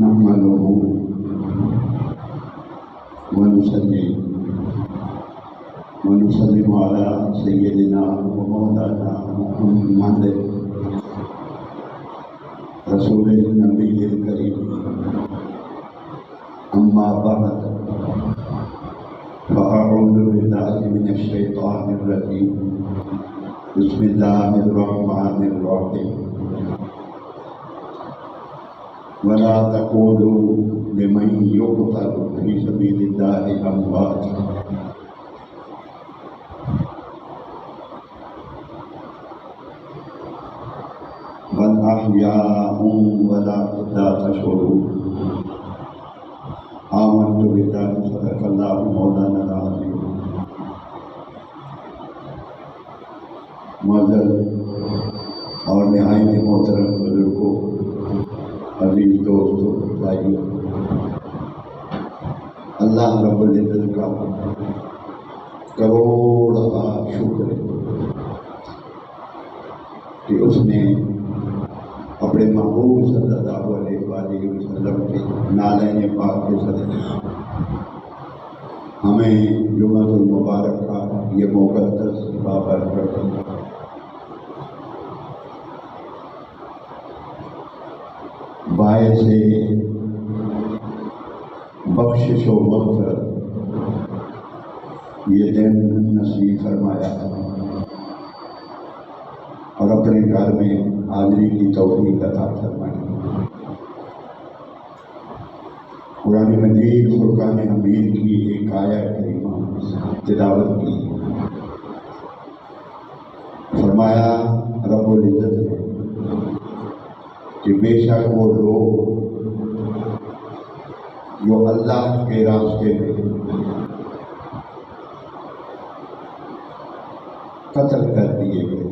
نحمده ونصلي ونسلم على سيدنا ومولانا محمد رسول النبي الكريم. أما بعد فأعوذ بالله من الشيطان الرجيم. بسم الله الرحمن الرحيم. ولا تقولوا لمن يقتل في سبيل الله أموات بل أحياء ولكن لا تشعرون. آمنت بالله صدق الله مولانا العظيم. معزز اور نہایت محترم بزرگوں، عزیز دوستوں، بھائیوں، اللہ رب العزت کا کروڑا شکر ہے کہ اس نے اپنے محبوب صلی اللہ علیہ وآلہ وسلم کے نالین پاک کے صدقے ہمیں جمعۃ المبارک کا یہ مقدس بابرکت باعث بخشش و مغفرت یہ دن نصیب فرمایا اور اپنے گھر میں حاضری کی توفیق عطا فرمائی. قرآن مجید فرقان حمید کی ایک آیت کریمہ تلاوت کی. فرمایا رب العزت نے کہ بے شک وہ لوگ جو اللہ کے راستے میں قتل کر دیے گئے،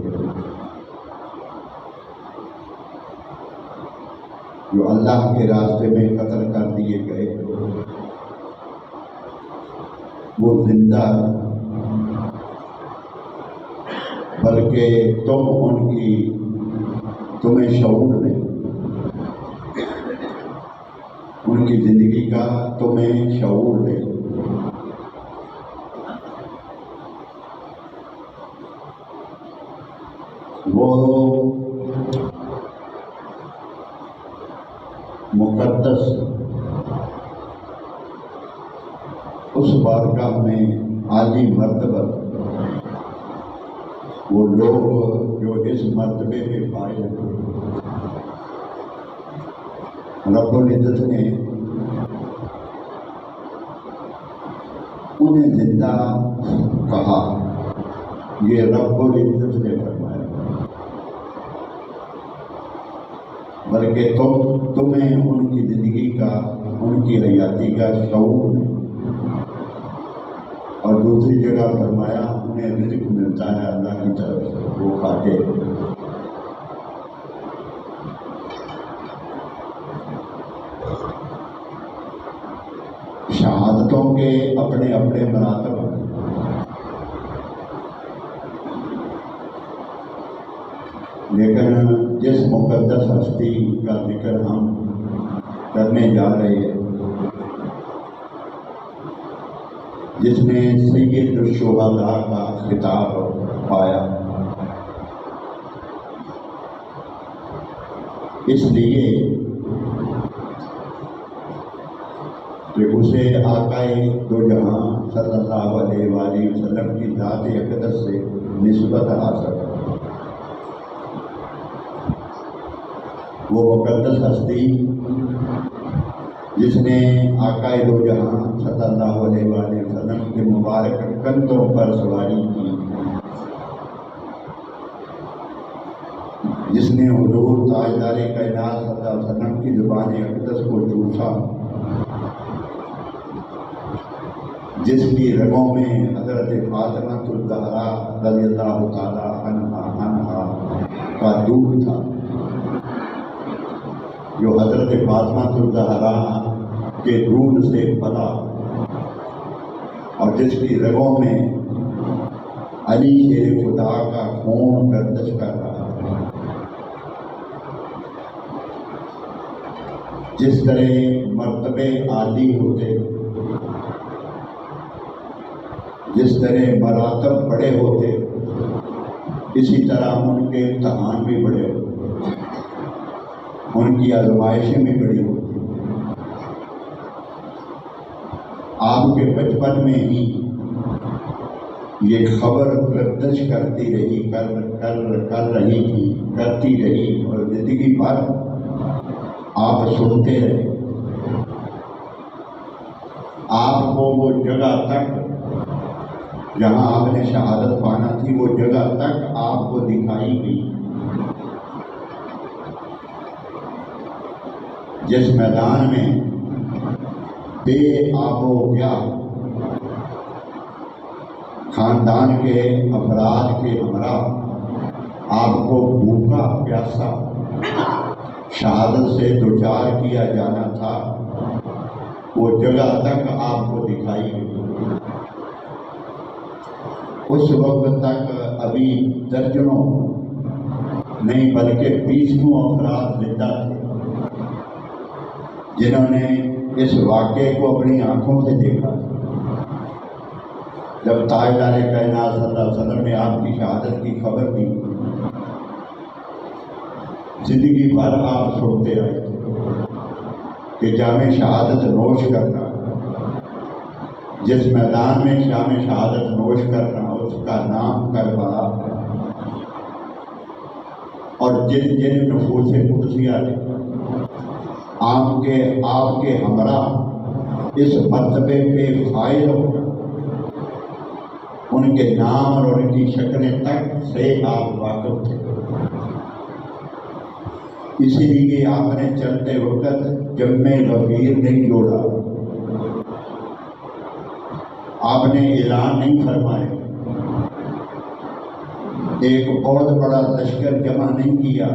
جو اللہ کے راستے میں قتل کر دیے گئے، وہ زندہ بلکہ تمہیں شعور نہیں، ان کی زندگی کا تمہیں شعور نہیں. وہ مقدس اس بارگاہ میں عالی مرتبہ وہ لوگ جو اس مرتبے میں فائز ہیں، رب العزت نے انہیں زندہ کہا. یہ رب العزت نے فرمایا، بلکہ تمہیں ان کی زندگی کا، ان کی حیاتی کا شعور ہے. اور دوسری جگہ فرمایا انہیں رزق ملتا ہے اللہ کی طرف سے، وہ کھاتے. شہادتوں کے اپنے اپنے مراتب ہیں، لیکن جس مقدس ہستی کا ذکر ہم کرنے جا رہے ہیں، جس نے سید الشہداء کا خطاب پایا، اس لیے کہ اسے آقائے دو جہاں صلی اللہ علیہ وآلہ وسلم کی ذات اقدس سے نسبت حاصل ہے. وہ مقدس ہستی جس نے آقائے دو جہاں صلی اللہ علیہ وآلہ وسلم کے مبارک کندھوں پر سواری کی، جس نے حضور تاجدار کائنات صلی اللہ علیہ وسلم کی زبان اقدس کو چوسا، جس کی رگوں میں حضرت فاطمہ الزہرا رضی اللہ تعالی عنہا کا دودھ تھا، جو حضرت فاطمہ الزہرا کے دودھ سے پلا، اور جس کی رگوں میں علی شیر خدا کا خون گردش کر رہا ہے. جس طرح مرتبے عالی ہوتے، جس طرح مراتب بڑے ہوتے، اسی طرح ان کے امتحان بھی بڑے ہوتے، ان کی آزمائشیں بھی بڑی ہوتی۔ آپ کے بچپن میں ہی یہ خبر گردش کرتی رہی کرتی رہی اور زندگی بھر آپ سنتے رہے۔ آپ کو وہ جگہ تک جہاں آپ نے شہادت پانا تھی، وہ جگہ تک آپ کو دکھائی گئی۔ جس میدان میں بے آب و گیا خاندان کے افراد کے ہمراہ آپ کو بھوکا پیاسا شہادت سے دوچار کیا جانا تھا، وہ جگہ تک آپ کو دکھائی گئی۔ اس وقت تک ابھی درجنوں نہیں بلکہ 20 افراد زندہ تھے جنہوں نے اس واقعے کو اپنی آنکھوں سے دیکھا۔ جب تاجدار کائنات صلی اللہ علیہ وسلم نے آپ کی شہادت کی خبر دی، زندگی بھر آپ سنتے آئے تھے کہ جام شہادت نوش کرنا، جس میدان میں جام شہادت نوش کرنا اس کا نام کربلا ہے۔ اور جن جن نفوس قدسیہ نے آپ کے ہمراہ اس مرتبے پہ فائز ہونا، ان کے نام اور ان کی شکلیں تک سے آپ واقف تھے۔ اسی لیے آپ نے چلتے وقت جمع غفیر نہیں جوڑا، آپ نے اعلان نہیں فرمایا، ایک بہت بڑا لشکر جمع نہیں کیا۔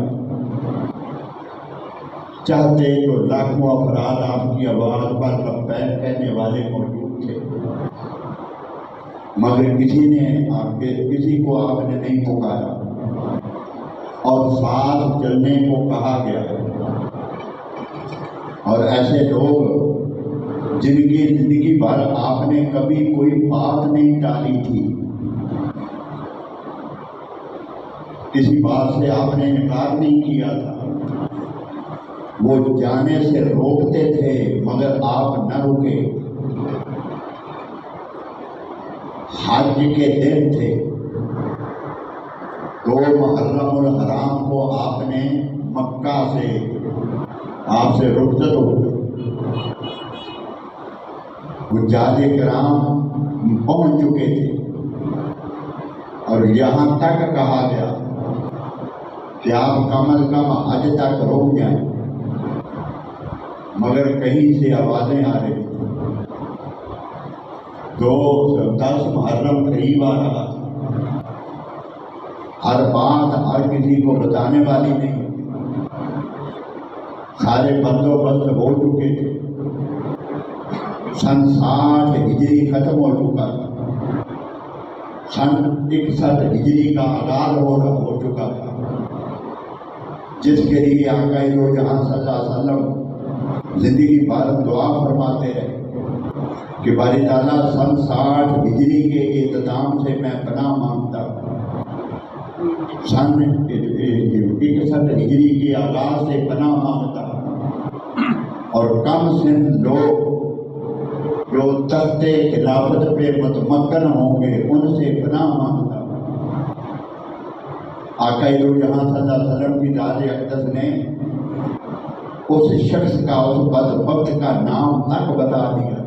چاہتے تو لاکھوں افراد آپ کی آواز پر لبیک کہنے والے موجود تھے، مگر کسی کو آپ نے نہیں پکارا اور ساتھ چلنے کو کہا گیا۔ اور ایسے لوگ جن کی زندگی بھر آپ نے کبھی کوئی بات نہیں ٹالی تھی، کسی بات سے آپ نے انکار نہیں کیا تھا، وہ جانے سے روکتے تھے مگر آپ نہ رکے۔ حج کے دن تھے، 2 محرم الحرام کو آپ نے مکہ سے آپ سے رخصت ہو گئے۔ حجاج کرام پہنچ چکے تھے اور یہاں تک کہا گیا کہ آپ کم از کم حج تک رک جائیں، مگر کہیں سے آوازیں آ رہی تھیں۔ 10 محرم قریب آ رہا تھا، ہر بات ہر کسی کو بتانے والی نہیں، سارے بندوبست ہو چکے تھے، سن 60 ہجری ختم ہو چکا تھا، سن 61 ہجری کا آغاز ہو چکا تھا، جس کے لیے آقا دو جہاں صلی اللہ علیہ وسلم زندگی بھر دعا فرماتے رہے کہ باری تعالیٰ سن 60 ہجری کے اختتام سے میں پناہ مانگتا ہوں، سن 61 ہجری کے آغاز سے پناہ مانگتا ہوں، اور کم سن لوگ جو تخت خلافت پہ متمکن ہوں گے ان سے پناہ مانگتا ہوں۔ آقا دو جہاں صلی اللہ علیہ وسلم کی ذات اقدس نے اس شخص کا، اس بدبخت کا نام تک بتا دیا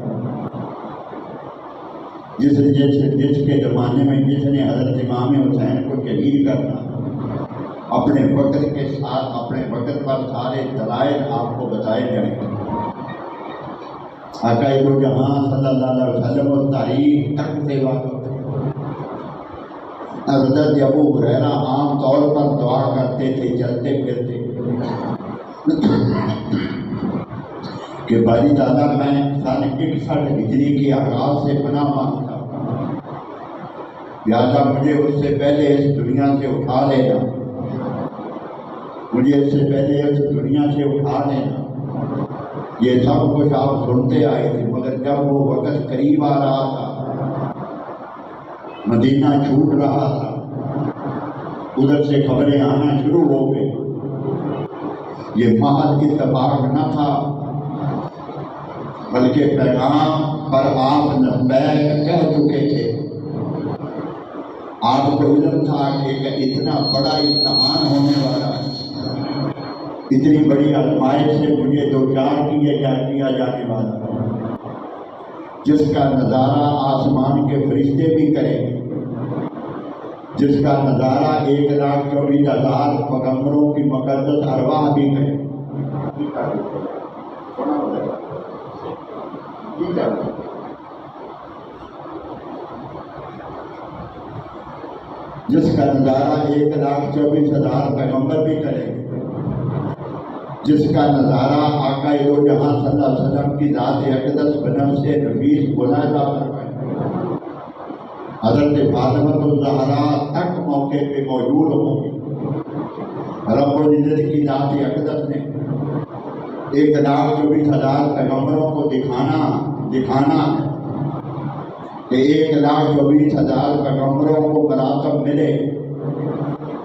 جس کے زمانے میں جس نے حضرت امام حسین کو شہید کرنا، اپنے وقت کے ساتھ اپنے وقت پر سارے دلائل آپ کو بتائے جائیں گے۔ آقا دو جہاں صلی اللہ علیہ وسلم اور تاریخ تک سے واقف ہے۔ حضرت ابو ہریرہ عام طور پر دعا کرتے تھے چلتے پھرتے کہ باری تعالیٰ میں سن 61 ہجری کے آغاز سے پناہ مانگتا ہوں، لہٰذا مجھے اس سے پہلے اس دنیا سے اٹھا لینا، مجھے اس سے پہلے اس دنیا سے اٹھا لینا، یہ سب کچھ آپ سنتے آئے تھے، مگر جب وہ وقت قریب آ رہا تھا، مدینہ چھوٹ رہا تھا، ادھر سے خبریں آنا شروع ہو گئی۔ یہ محض اتفاق نہ تھا، بلکہ پیغام پر آپ لبیک کہہ چکے تھے۔ آپ کو علم تھا کہ اتنا بڑا امتحان ہونے والا ہے، اتنی بڑی آزمائش سے مجھے دوچار کیا جانے والا ہے، جس کا نظارہ آسمان کے فرشتے بھی کریں گے، جس کا نظارہ 1,24,000 پیغمبروں کی مقدس ارواح بھی کریں گے۔ جس کا نظارہ 1,24,000 پیغمبر بھی کریں گے، جس کا نظارہ آقا دو جہاں صلی اللہ علیہ وسلم کی ذات اقدس بنفس نفیس ملاحظہ فرمائے، حضرت فاطمہ الزہرا تک موقع پہ موجود ہوں گی۔ رب العزت کی ذات اقدس نے 1,24,000 پیغمبروں کو دکھانا ہے کہ 1,24,000 پیغمبروں کو مراتب ملے۔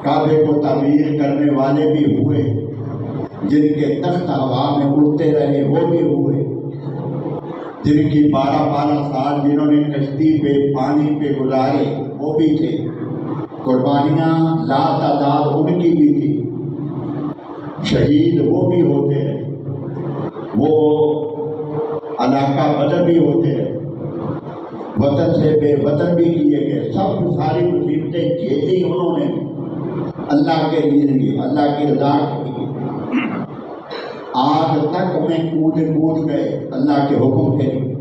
کعبے کو تعمیر کرنے والے بھی ہوئے، جن کے تخت ہوا میں اڑتے رہے وہ بھی ہوئے، جن کی 12 سال جنہوں نے کشتی پہ پانی پہ گزارے وہ بھی تھے، قربانیاں لا تعداد ان کی بھی تھی، شہید وہ بھی ہوتے رہے، وہ علاقہ بدر بھی ہوتے رہے، وطن سے بے وطن بھی کیے گئے، سب ساری مصیبتیں جھیلی انہوں نے اللہ کے لیے، اللہ کی رضا کے لیے۔ آج تک میں کود گئے اللہ کے حکم کے لیے،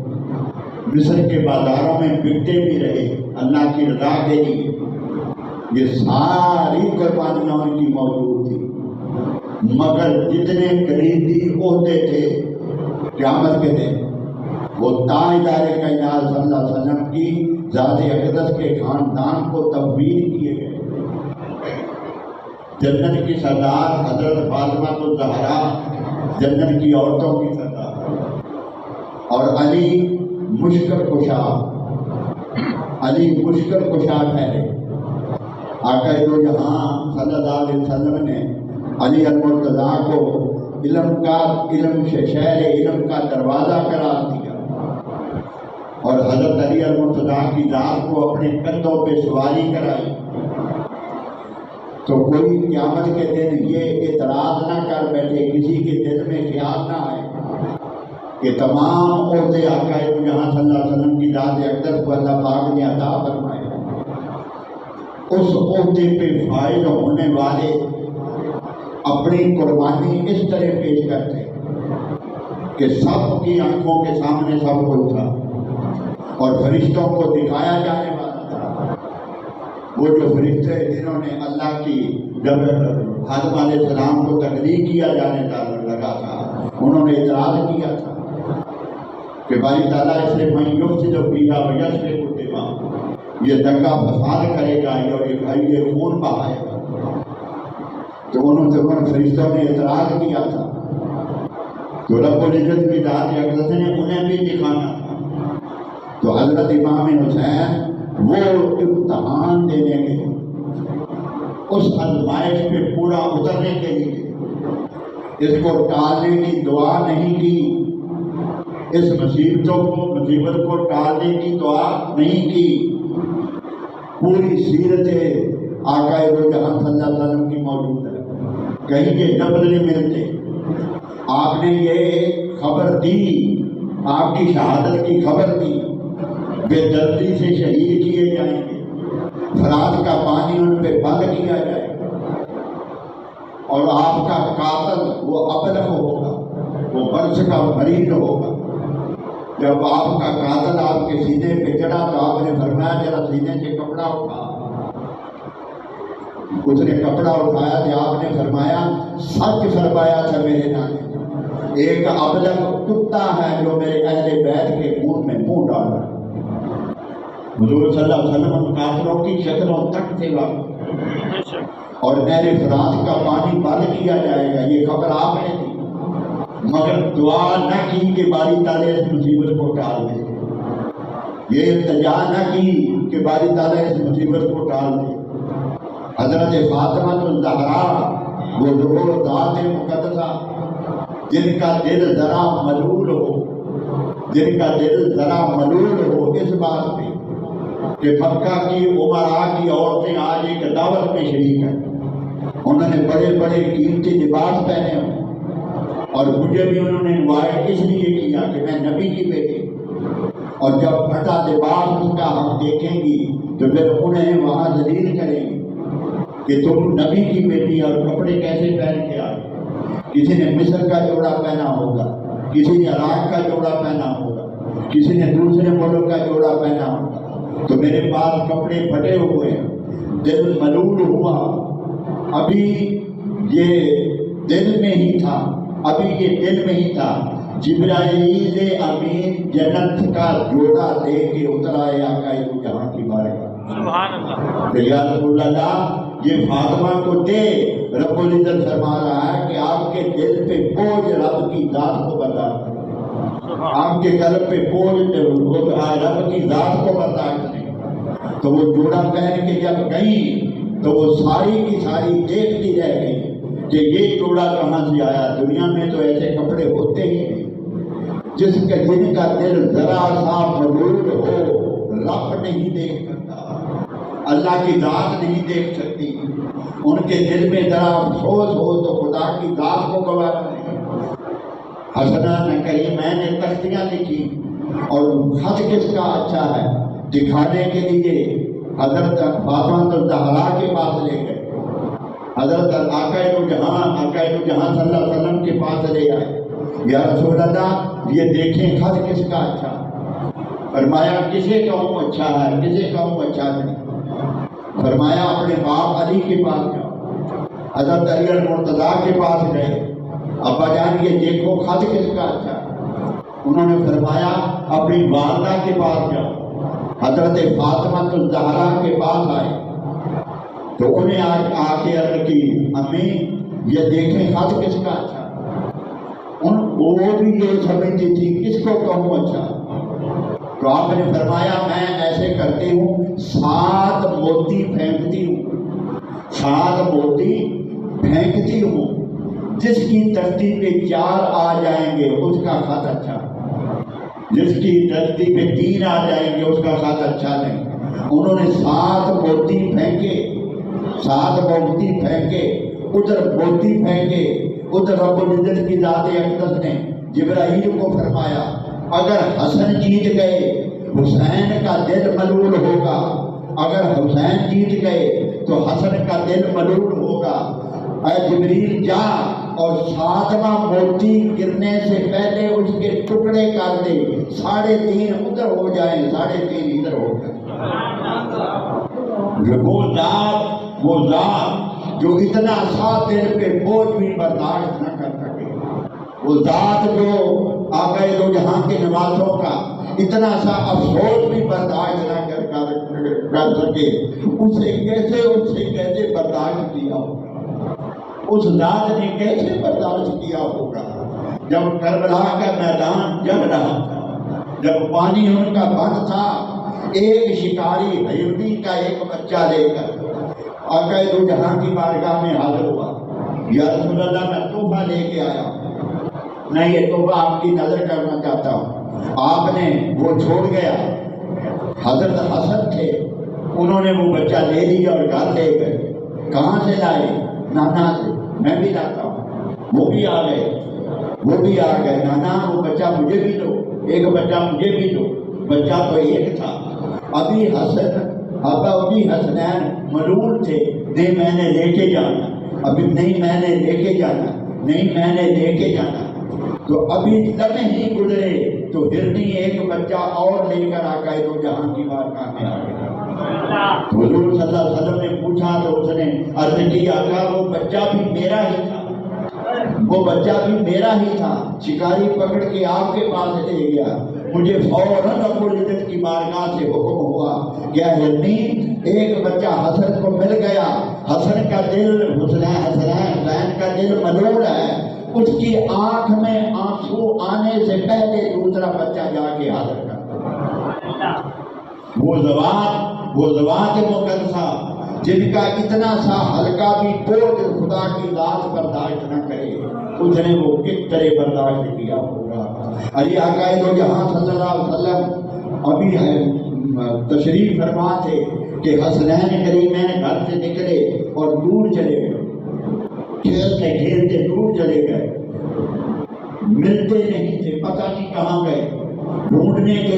مصر کے بازاروں میں بکتے بھی رہے اللہ کی رضا کے لیے۔ یہ ساری قربانیاں ان کی موجود تھی، مگر جتنے قریبی عہدے تھے قیامت کے دن وہ تاجدار کائنات صلی اللہ علیہ وسلم کی ذات اقدس کے خاندان کو تفویض کیے گئے۔ جنت کی سردار حضرت فاطمہ الزہرا، جنت کی عورتوں کی سردار، اور علی مشکل کشا ٹھہرے۔ آقا دو جہاں صلی اللہ علیہ وسلم نے علی المرتضیٰ کو شہر علم کا دروازہ قرار دیا، اور حضرت علی المرتضیٰ کی ذات کو اپنے کندھوں پہ سواری کرائی۔ تو کوئی قیامت کے دن یہ اعتراض نہ کر بیٹھے، کسی کے دل میں خیال نہ آئے کہ تمام عہدے آقا دو جہاں صلی اللہ علیہ وسلم کی ذات اقدس کو اللہ پاک نے عطا فرمائے، اس عہدے پہ فائز ہونے والے اپنی قربانی اس طرح پیش کرتے کہ سب کی آنکھوں کے سامنے سب کچھ تھا اور فرشتوں کو دکھایا جانے والا تھا۔ وہ جو فرشتے جنہوں نے اللہ کی جب آدم علیہ السلام کو تقریر کیا جانے لگا تھا، انہوں نے اعتراض کیا تھا کہ باری تعالیٰ اس نے میں یفسد فیہا ویسفک الدماء، یہ دنگا فساد کرے گا اور یہ خون بہائے گا۔ تو انہوں نے فرشتوں نے اعتراض کیا تھا، تو رب العزت کی ذات اقدس نے انہیں بھی دکھانا تھا۔ تو حضرت امام حسین وہ امتحان دینے کے، اس آزمائش پہ پورا اترنے کے لیے، اس کو ٹالنے کی دعا نہیں کی، اس مصیبت کو ٹالنے کی دعا نہیں کی۔ پوری سیرت آقا دو جہاں صلی اللہ علیہ وسلم کی موجود ہے، کہیں یہ لفظ نہیں ملتے۔ آپ نے یہ خبر دی، آپ کی شہادت کی خبر دی، بے دردی سے شہید کیے جائیں گے، فرات کا پانی ان پہ بند کیا جائے گا، اور آپ کا قاتل وہ ابلغ ہوگا، وہ برس کا مریض ہوگا۔ جب آپ کا قاتل آپ کے سینے پہ چڑھا تو آپ نے فرمایا ذرا سینے سے کپڑا اٹھا۔ اس نے کپڑا اٹھایا تو آپ نے فرمایا سچ فرمایا تھا میرے نانے، ایک ابلغ کتا ہے جو میرے اہل بیت کے منہ میں منہ ڈال رہا ہے۔ حضور صلی اللہ علیہ وسلم کافروں کی شکلوں تک تھے واقع، اور نہر فرات کا پانی بند کیا جائے گا، یہ خبر آپ نے دی۔ مگر دعا نہ کی کہ باری تعالیٰ اس مصیبت کو ٹال دے، یہ التجا نہ کی کہ باری تعالیٰ اس مصیبت کو ٹال دے۔ حضرت فاطمہ الزہرا وہ دو ذات مقدسہ جن کا دل ذرا ملول ہو، جن کا دل ذرا ملول ہو اس بات پہ کہ مکہ کی عمراء کی عورتیں آج ایک دعوت میں شریک ہیں، انہوں نے بڑے بڑے قیمتی لباس پہنے ہوں، اور مجھے بھی انہوں نے انوائٹ اس لیے کیا کہ میں نبی کی بیٹی، اور جب پھٹا لباس اس کا ہم دیکھیں گی تو پھر انہیں وہاں ذلیل کریں گے کہ تم نبی کی بیٹی اور کپڑے کیسے پہن کے آئے۔ کسی نے مصر کا جوڑا پہنا ہوگا، کسی نے عراق کا جوڑا پہنا ہوگا، کسی نے دوسرے ملک کا جوڑا پہنا ہوگا، تو میرے پاس کپڑے پھٹے ہوئے ہیں، دل ملول ہوا، ابھی یہ دل میں ہی تھا، ابھی یہ دل میں ہی تھا۔ جبرائیل امین جنت کا جوڑا دے کے اترا ہے آقا دو جہاں کی بارگاہ۔ سبحان اللہ۔ یا رسول اللہ یہ فاطمہ کو دے، رب العزت فرما رہا ہے کہ آپ کے دل پہ بوجھ رب کی ذات کو برداشت نہیں، آپ کے قلب پہ بوجھ رب کی ذات کو برداشت نہیں۔ تو وہ جوڑا پہن کے جب گئی تو وہ ساری کی ساری دیکھتی رہ گئی کہ یہ جوڑا کہاں سے آیا۔ دنیا میں تو ایسے کپڑے ہوتے ہی نہیں، جن کا دل ذرا سا ملول ہو رب نہیں دیکھ سکتا، اللہ کی ذات نہیں دیکھ سکتی، ان کے دل میں ذرا افسوس ہو تو خدا کی ذات کو گوارا نہیں۔ حسنان کریم میں نے تختیاں لکھی اور خط کس کا اچھا ہے دکھانے کے لیے حضرت فاطمہ الزہرا کے پاس لے گئے، حضرت آقا دو جہاں صلی اللہ علیہ وسلم کے پاس لے آئے۔ یا رسول اللہ یہ دیکھیں خط کس کا اچھا، فرمایا کسے کہوں اچھا ہے کسے کہوں اچھا نہیں، فرمایا اپنے باپ علی کے پاس جاؤ، حضرت علی المرتضیٰ کے پاس گئے، ابا جان یہ دیکھو خط کس کا اچھا، انہوں نے فرمایا اپنی والدہ کے پاس جاؤ، حضرت فاطمہ الزہرا کے پاس آئے تو انہیں آ کے عرض کی امی یہ دیکھیں خط کس کا اچھا، وہ بھی یہ سمجھتی تھی کس کو کہوں اچھا، تو آپ نے فرمایا میں ایسے کرتی ہوں 7 موتی پھینکتی ہوں، 7 موتی پھینکتی ہوں، جس کی تختی پہ 4 آ جائیں گے اس کا خط اچھا، جس کی تختی پہ 3 آ جائیں گے اس کا خط اچھا نہیں۔ انہوں نے 7 موتی پھینکے، 7 موتی پھینکے، ادھر موتی پھینکے، ادھر رب العزت کی ذات اقدس نے جبرائیل کو فرمایا اگر حسن جیت گئے حسین کا دل ملول ہوگا، اگر حسین جیت گئے تو حسن کا دل ملول ہوگا، اے جبریل جا اور 7واں موتی گرنے سے پہلے اس کے ٹکڑے کر دے، 3.5 ادھر ہو جائیں 3.5 ادھر ہو جائیں۔ وہ ذات جو اتنا سا دل پہ بوجھ بھی برداشت نہ کر سکے، وہ ذات جو آقا دو جہاں کے نوازوں کا اتنا سا افسوس بھی برداشت نہ کر سکے، اسے کیسے برداشت کیا ہوگا، اس ذات نے کیسے برداشت کیا ہوگا جب کربلا کا میدان جل رہا تھا، جب پانی ان کا بند تھا، ایک شکاری ہیوٹی کا ایک بچہ لے کر آقا دو جہاں کی بارگاہ میں حاضر ہوا، یا رسول اللہ میں تحفہ لے کے آیا ہوں، میں یہ تحفہ آپ کی نظر کرنا چاہتا ہوں۔ آپ نے وہ چھوڑ گیا، حضرت حسن تھے، انہوں نے وہ بچہ لے لیا اور گھر لے گئے، کہاں سے لائے؟ نانا سے، میں بھی لاتا ہوں، وہ بھی آ گئے، نانا وہ بچہ مجھے بھی دو، ایک بچہ مجھے بھی دو، بچہ تو ایک تھا، ابھی حسنین ملول تھے، نہیں میں نے لے کے جانا، ابھی نہیں میں نے لے کے جانا، نہیں میں نے لے کے جانا، تو ابھی لمحے ہی گزرے تو ہرنی ایک بچہ اور لے کر آقا دو جہاں کی بارگاہ میں آ گیا۔ حضور صلی اللہ علیہ وسلم نے پوچھا تو اس نے عرض کی آقا وہ بچہ بھی میرا ہی تھا، وہ بچہ بھی میرا ہی تھا، شکاری پکڑ کے آپ کے پاس لے گیا، مجھے فوراً رب العزت کی بارگاہ سے حکم ہوا کہ ہرنی ایک بچہ حسن کو مل گیا، حسن کا دل حسین کا دل ملول ہے، اس کی آنکھ میں آنسو آنے سے پہلے دوسرا بچہ جا کے حاضر کر دے۔ وہ ذوات مقدسہ جن کا اتنا سا ہلکا بھی بوجھ خدا کی ذات برداشت نہ کرے، اس نے وہ کس طرح برداشت کیا ہوگا۔ علی آقا دو جہاں صلی اللہ علیہ وسلم ابھی ہے تشریف فرما تھے کہ حسنین کریمین گھر سے نکلے اور دور چلے گئے، کھیلتے کھیلتے دور چلے گئے، ملتے نہیں تھے، پتہ نہیں کہاں گئے، ڈھونڈنے کے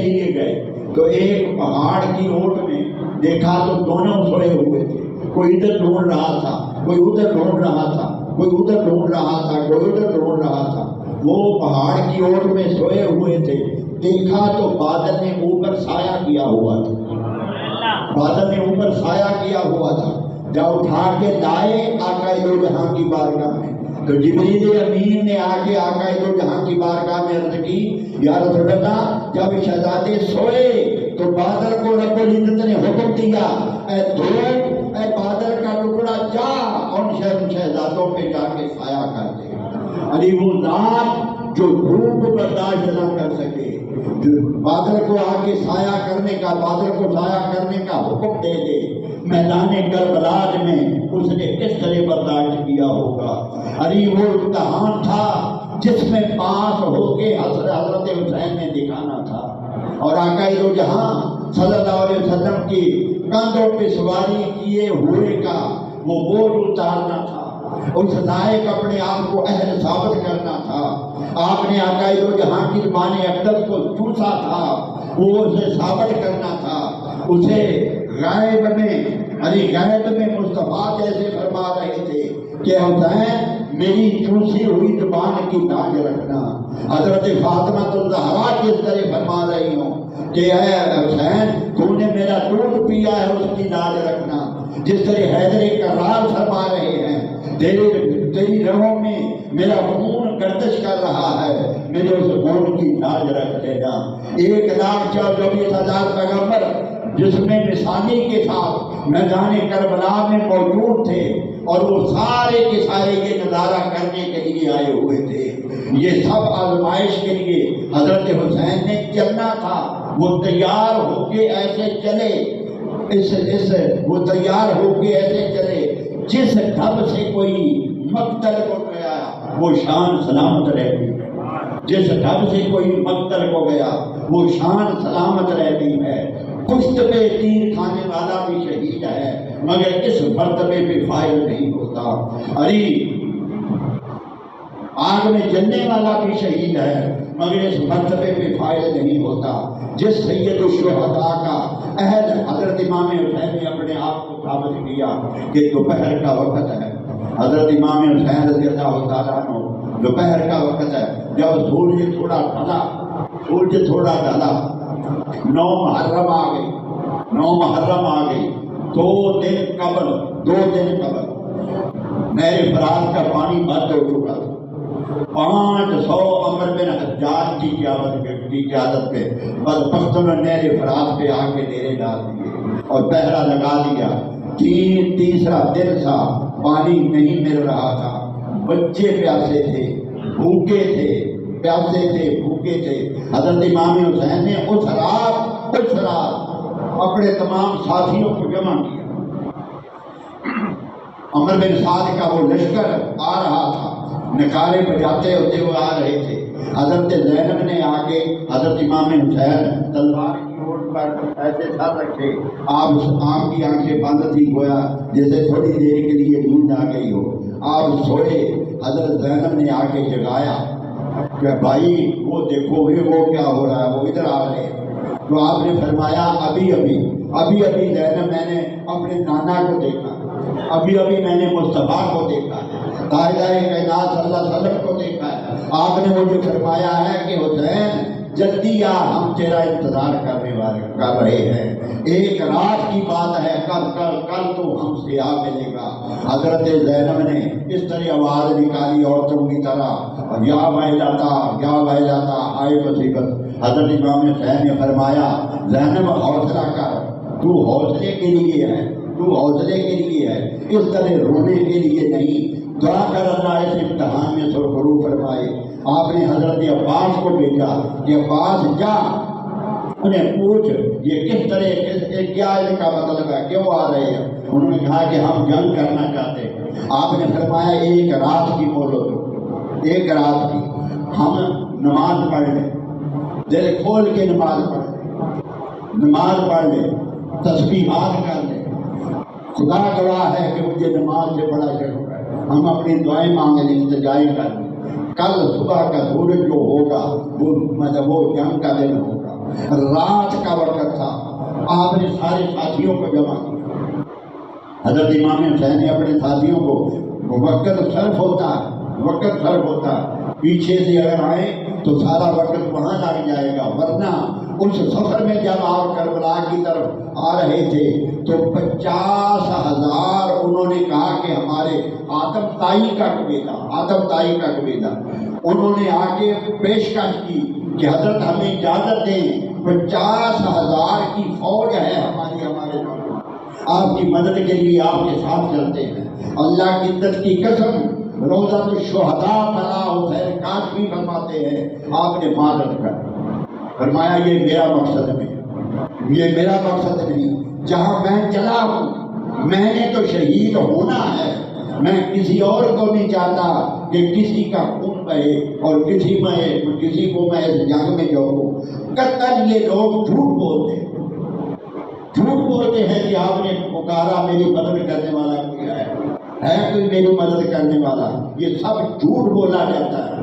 لیے گئے تو ایک پہاڑ کی اوٹ میں دیکھا تو دونوں سوئے ہوئے تھے، کوئی ادھر ڈھونڈ رہا تھا، کوئی ادھر ڈھونڈ رہا تھا، کوئی ادھر ڈھونڈ رہا تھا، کوئی ادھر ڈھونڈ رہا تھا۔ وہ پہاڑ کی اوٹ میں سوئے ہوئے تھے، دیکھا تو بادل نے اوپر سایہ کیا ہوا تھا، بادل نے اوپر سایہ کیا ہوا تھا۔ جب اٹھا کے لائے آقا دو جہاں کی بارگاہ میں تو جبریل امین نے آ کے آقا دو جہاں کی بارگاہ میں عرض کی، یا رسول اللہ جب شہزادے سوئے تو بادل کو رب العزت نے حکم دیا، اے دھوپ، اے بادل کا ٹکڑا جا ان شہزادوں پہ جا کے سایہ کر دے۔ علی وہ ذات جو دھوپ برداشت نہ کر سکے، بادل کو آ کے سایہ کرنے کا، بادل کو سایہ کرنے کا حکم دے دے، میدان کربلا میں اس نے کس طرح برداشت کیا ہوگا۔ علی وہ امتحان تھا جس میں پاس ہو کے حضرت حسین نے دکھانا تھا، اور آقا دو جہاں صلی اللہ علیہ وسلم کی کندھوں پہ سواری کیے ہوئے کا وہ بوجھ اتارنا تھا، اس لائق اپنے آپ کو اہل ثابت کرنا تھا۔ آپ نے آقا دو جہاں کی زبان اقدس کو چوسا تھا، وہ اسے ثابت کرنا تھا، اسے غیب میں علی غیب میں مصطفیٰ جیسے فرما رہے تھے کہ حسین میری چوسی ہوئی زبان کی لاج رکھنا۔ حضرت فاطمہ الزہرا کس طرح فرما رہی ہوں کہ اے حسین تو نے میرا دودھ پیا ہے، اس کی لاج رکھنا۔ جس طرح حیدر کرار فرما رہے ہیں تیری رگوں میں میرا خون گردش کر رہا ہے، میرے اس خون کی لاج رکھ لینا۔ 1,24,000 پیغمبر جس میں نشانی کے ساتھ میدان کربلا میں موجود تھے، اور وہ سارے کے سارے یہ نظارہ کرنے کے لیے آئے ہوئے تھے۔ یہ سب آزمائش کے لیے حضرت حسین نے چلنا تھا، وہ تیار ہو کے ایسے چلے، وہ تیار ہو کے ایسے چلے جس ڈھب سے کوئی مقتل کو گیا وہ شان سلامت رہتی ہے، جس ڈھب سے کوئی مقتل کو گیا وہ شان سلامت رہتی ہے۔ پشت پہ تیر کھانے والا بھی شہید ہے مگر اس مرتبے پہ فائل نہیں ہوتا۔ علی آگ میں جلنے والا بھی شہید ہے مگر اس مرتبے پہ فائل نہیں ہوتا۔ جس سید الشہداء کا عہد حضرت امام حسین نے اپنے آپ کو ثابت کیا کہ دوپہر کا وقت ہے، حضرت امام حسین رضی اللہ تعالیٰ عنہ دوپہر کا وقت ہے، جب سورج تھوڑا ڈھلا 9 محرم آ گئی، 2 دن قبل نہر فرات کا پانی بند ہو چکا تھا۔ 500 عمر بن حجاج کی قیادت پہ بدبختوں نے نہر فرات پہ آ کے ڈیرے ڈال دیے اور پہرا لگا دیا۔ تیسرا دن تھا، پانی نہیں مل رہا تھا، بچے پیاسے تھے، بھوکے تھے، بھوکے تھے۔ حضرت امام حسین نے اس رات اپنے تمام ساتھیوں کو جمع کیا۔ عمر بن سعد کا وہ لشکر آ رہا تھا، نکارے بجاتے ہوتے ہوئے آ رہے تھے۔ حضرت زینب نے آ کے حضرت امام حسین تلوار کی اوٹ پر ایسے سر رکھے، آپ کی آنکھیں بند تھی، گویا جیسے تھوڑی دیر کے لیے نیند آ گئی ہو۔ آپ سوئے، حضرت زینب نے آ کے جگایا کہ بھائی وہ دیکھو وہ کیا ہو رہا ہے، وہ ادھر آ رہے ہیں۔ تو آپ نے فرمایا ابھی زینب میں نے اپنے نانا کو دیکھا، ابھی میں نے مصطفیٰ کو دیکھا ہے، تاجدار کائنات صلی اللہ علیہ وسلم کو دیکھا ہے۔ آپ نے مجھے فرمایا ہے کہ حسین جلدی آ، ہم تیرا انتظار کر رہے ہیں، ایک رات کی بات ہے، کل تو ہم سے آ ملے گا۔ حضرت زینب نے اس طرح آواز نکالی عورتوں کی طرح، یا ویلاتا آئے مصیبت۔ حضرت امام حسین نے فرمایا زینب حوصلہ کر، تو حوصلے کے لیے ہے، اس طرح رونے کے لیے نہیں۔ دعا کر اللہ اس امتحان میں سرخرو فرمائے۔ آپ نے حضرت عباس کو بھیجا کہ عباس جا انہیں پوچھ یہ کس طرح کیا ان کا مطلب ہے، کیوں آ رہے ہیں؟ انہوں نے کہا کہ ہم جنگ کرنا چاہتے ہیں۔ آپ نے فرمایا ایک رات کی مہلت، ایک رات کی، ہم نماز پڑھ لیں، دل کھول کے نماز پڑھ لیں، نماز پڑھ لیں، تسبیحات کر لیں۔ خدا گواہ ہے کہ مجھے نماز سے بڑا شوق ہے، ہم اپنی دعائیں مانگیں، التجائی کر لیں۔ کل صبح کا سورج جو ہوگا وہ جنگ کا دن ہوگا، رات کا وقت تھا۔ آپ نے سارے ساتھیوں کو جمع کیا۔ حضرت امام حسین نے اپنے ساتھیوں کو، وقت صرف ہوتا ہے، وقت صرف ہوتا ہے، پیچھے سے اگر آئیں تو سارا وقت وہاں لگ جائے گا، ورنہ اس سفر میں جب آپ کربلا کی طرف آ رہے تھے تو 50,000 انہوں نے کہا کہ ہمارے آدم تائی کا قبیلہ، آدم تائی کا قبیلہ، انہوں نے آ کے پیشکش کی کہ حضرت ہمیں اجازت دیں، 50,000 کی فوج ہے ہمارے آپ کی مدد کے لیے آپ کے ساتھ چلتے ہیں۔ اللہ کی عزت کی قسم، روزہ الشہداء فلاح حسین کاشفی فرماتے ہیں، آپ نے مدد کر فرمایا یہ میرا مقصد نہیں، یہ میرا مقصد نہیں، جہاں میں چلا ہوں میں نے تو شہید ہونا ہے، میں کسی اور کو نہیں چاہتا کہ کسی کا خون بہے اور کسی کو میں اس جنگ میں جاؤں۔ قطعاً یہ لوگ جھوٹ بولتے ہیں کہ آپ نے پکارا میری مدد کرنے والا کوئی ہے کوئی میری مدد کرنے والا، یہ سب جھوٹ بولا جاتا ہے۔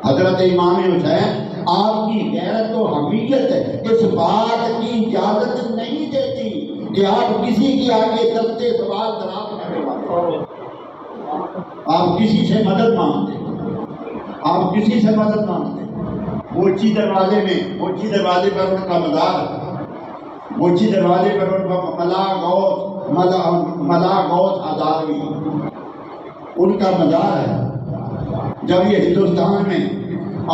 حضرت امام حسین آپ کی غیرت و حمیت اس بات کی اجازت نہیں دیتی کہ آپ کسی کے آگے دستے سوال دراز کرنے والے، آپ کسی سے مدد مانگتے، آپ کسی سے مدد مانگتے۔ موچی دروازے پر ان کا مزار، موچی دروازے پر ان کا ملا غوث ہزاروی ان کا مزار ہے۔ جب یہ ہندوستان میں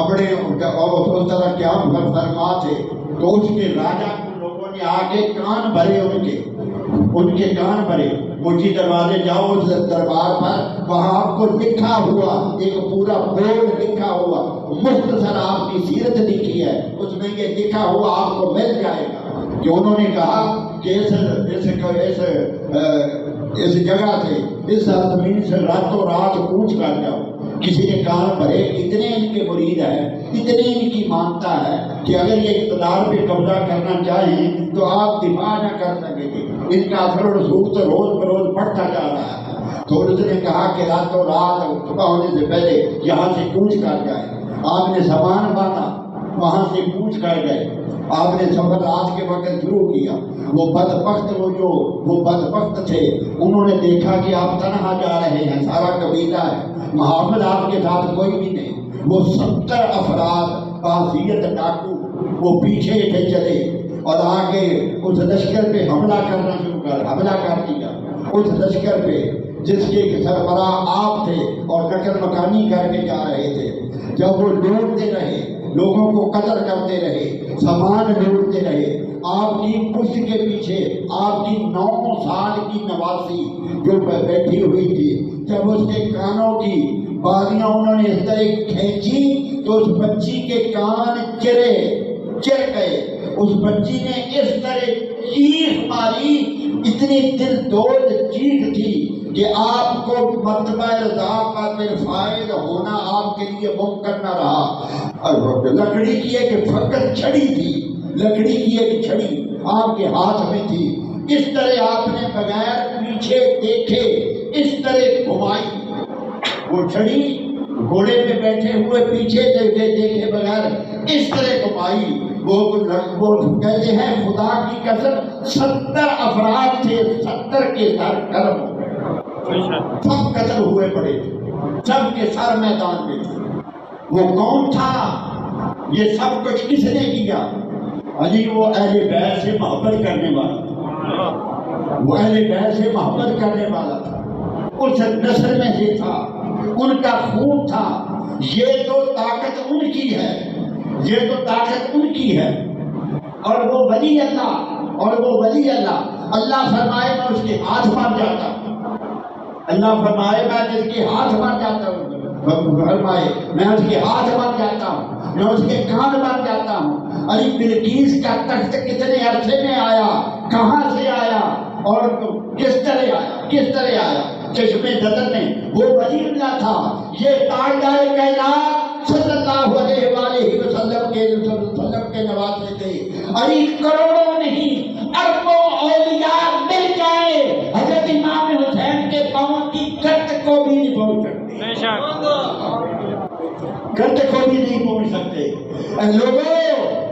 اپنے اس طرح کیا فرما تھے تو اس کے راجا کو لوگوں نے آگے کان بھرے، ان کے کان بھرے۔ موچی دروازے جاؤ اس دربار پر، وہاں آپ کو لکھا ہوا ایک پورا بورڈ لکھا ہوا، مختصر آپ کی سیرت لکھی ہے، اس میں یہ لکھا ہوا آپ کو مل جائے گا کہ انہوں نے کہا کہ اس جگہ سے، اس زمین سے راتوں رات کوچ کر جاؤ۔ کسی نے کان بھرے، اتنے ان کے مرید ہیں، اتنے ان کی مانتا ہے کہ اگر یہ اقتدار پہ قبضہ کرنا چاہیں تو آپ دفاع نہ کر سکیں گے۔ ان کا اثر و رسوخ تو روز بروز بڑھتا جا رہا ہے۔ تو اس نے کہا کہ راتوں رات صبح ہونے سے پہلے یہاں سے کوچ کر جائے۔ آپ نے سامان باندھا، وہاں سے کوچ کر گئے۔ آپ نے سفر رات کے وقت شروع کیا۔ وہ بدبخت تھے، انہوں نے دیکھا کہ آپ تنہا جا رہے ہیں، سارا قبیلہ ہے، محافظ آپ کے ساتھ کوئی بھی نہیں۔ وہ 70 افراد بحیثیت ڈاکو وہ پیچھے سے چلے اور آگے اس لشکر پہ حملہ کر دیا۔ اس لشکر پہ جس کے سربراہ آپ تھے اور نقل مکانی کر کے جا رہے تھے، جب وہ لوٹتے رہے، لوگوں کو قتل کرتے رہے، سامان لوٹتے رہے، آپ کی پشت کے پیچھے آپ کی 9 سال کی نواسی جو بیٹھی ہوئی تھی، جب اس کے کانوں کی بالیاں انہوں نے اس طرح کھینچی تو اس بچی کے کان چر گئے۔ اس بچی نے اس طرح چیخ ماری، اتنی دل دود چیخ تھی کہ آپ کو مرتبہ رضا کا بالفائل ہونا آپ کے لیے ممکن نہ رہا۔ لکڑی کی ایک فقط چھڑی تھی، لکڑی کی ایک چھڑی آپ کے ہاتھ میں تھی، اس طرح آپ نے بغیر پیچھے دیکھے اس طرح گھمائی وہ چھڑی، گھوڑے پہ بیٹھے ہوئے پیچھے دیکھے بغیر اس طرح گھمائی۔ وہ کہتے ہیں خدا کی قسم 70 افراد تھے، 70 کے سر قلم ہو گئے، سب قتل ہوئے پڑے تھے، سب کے سر میدان میں تھے۔ وہ کون تھا؟ یہ سب کچھ کس نے کیا؟ علی وہ اہل بیت سے محبت کرنے والا تھا، وہ اہل بیت سے محبت کرنے والا تھا، اس نسل میں سے تھا، ان کا خون تھا۔ یہ تو طاقت ان کی ہے، یہ تو طاقت ان کی ہے۔ اور وہ ولی اللہ، اللہ فرمائے میں اس کے ہاتھ مار جاتا، اللہ فرمائے میں جس کے ہاتھ بن جاتا ہوں، فرمائے میں اس کے ہاتھ بن جاتا ہوں، میں اس کے کان بن جاتا ہوں۔ علی بلقیس کا تخت کتنے عرصے میں آیا، کہاں سے آیا اور کس طرح آیا، کس طرح آیا؟ چشمے زدر میں وہ ولی اللہ تھا، یہ تاجدار کائنات صلی اللہ علیہ وآلہ وسلم کے نواسے تھے۔ علی کروڑوں نہیں اربوں اولیاء مل جائے حضرت امام حسین کے پاؤں کی گرد کو بھی نہیں پہنچ سکتے، گرد کو بھی نہیں پہنچ سکتے۔ اے لوگوں،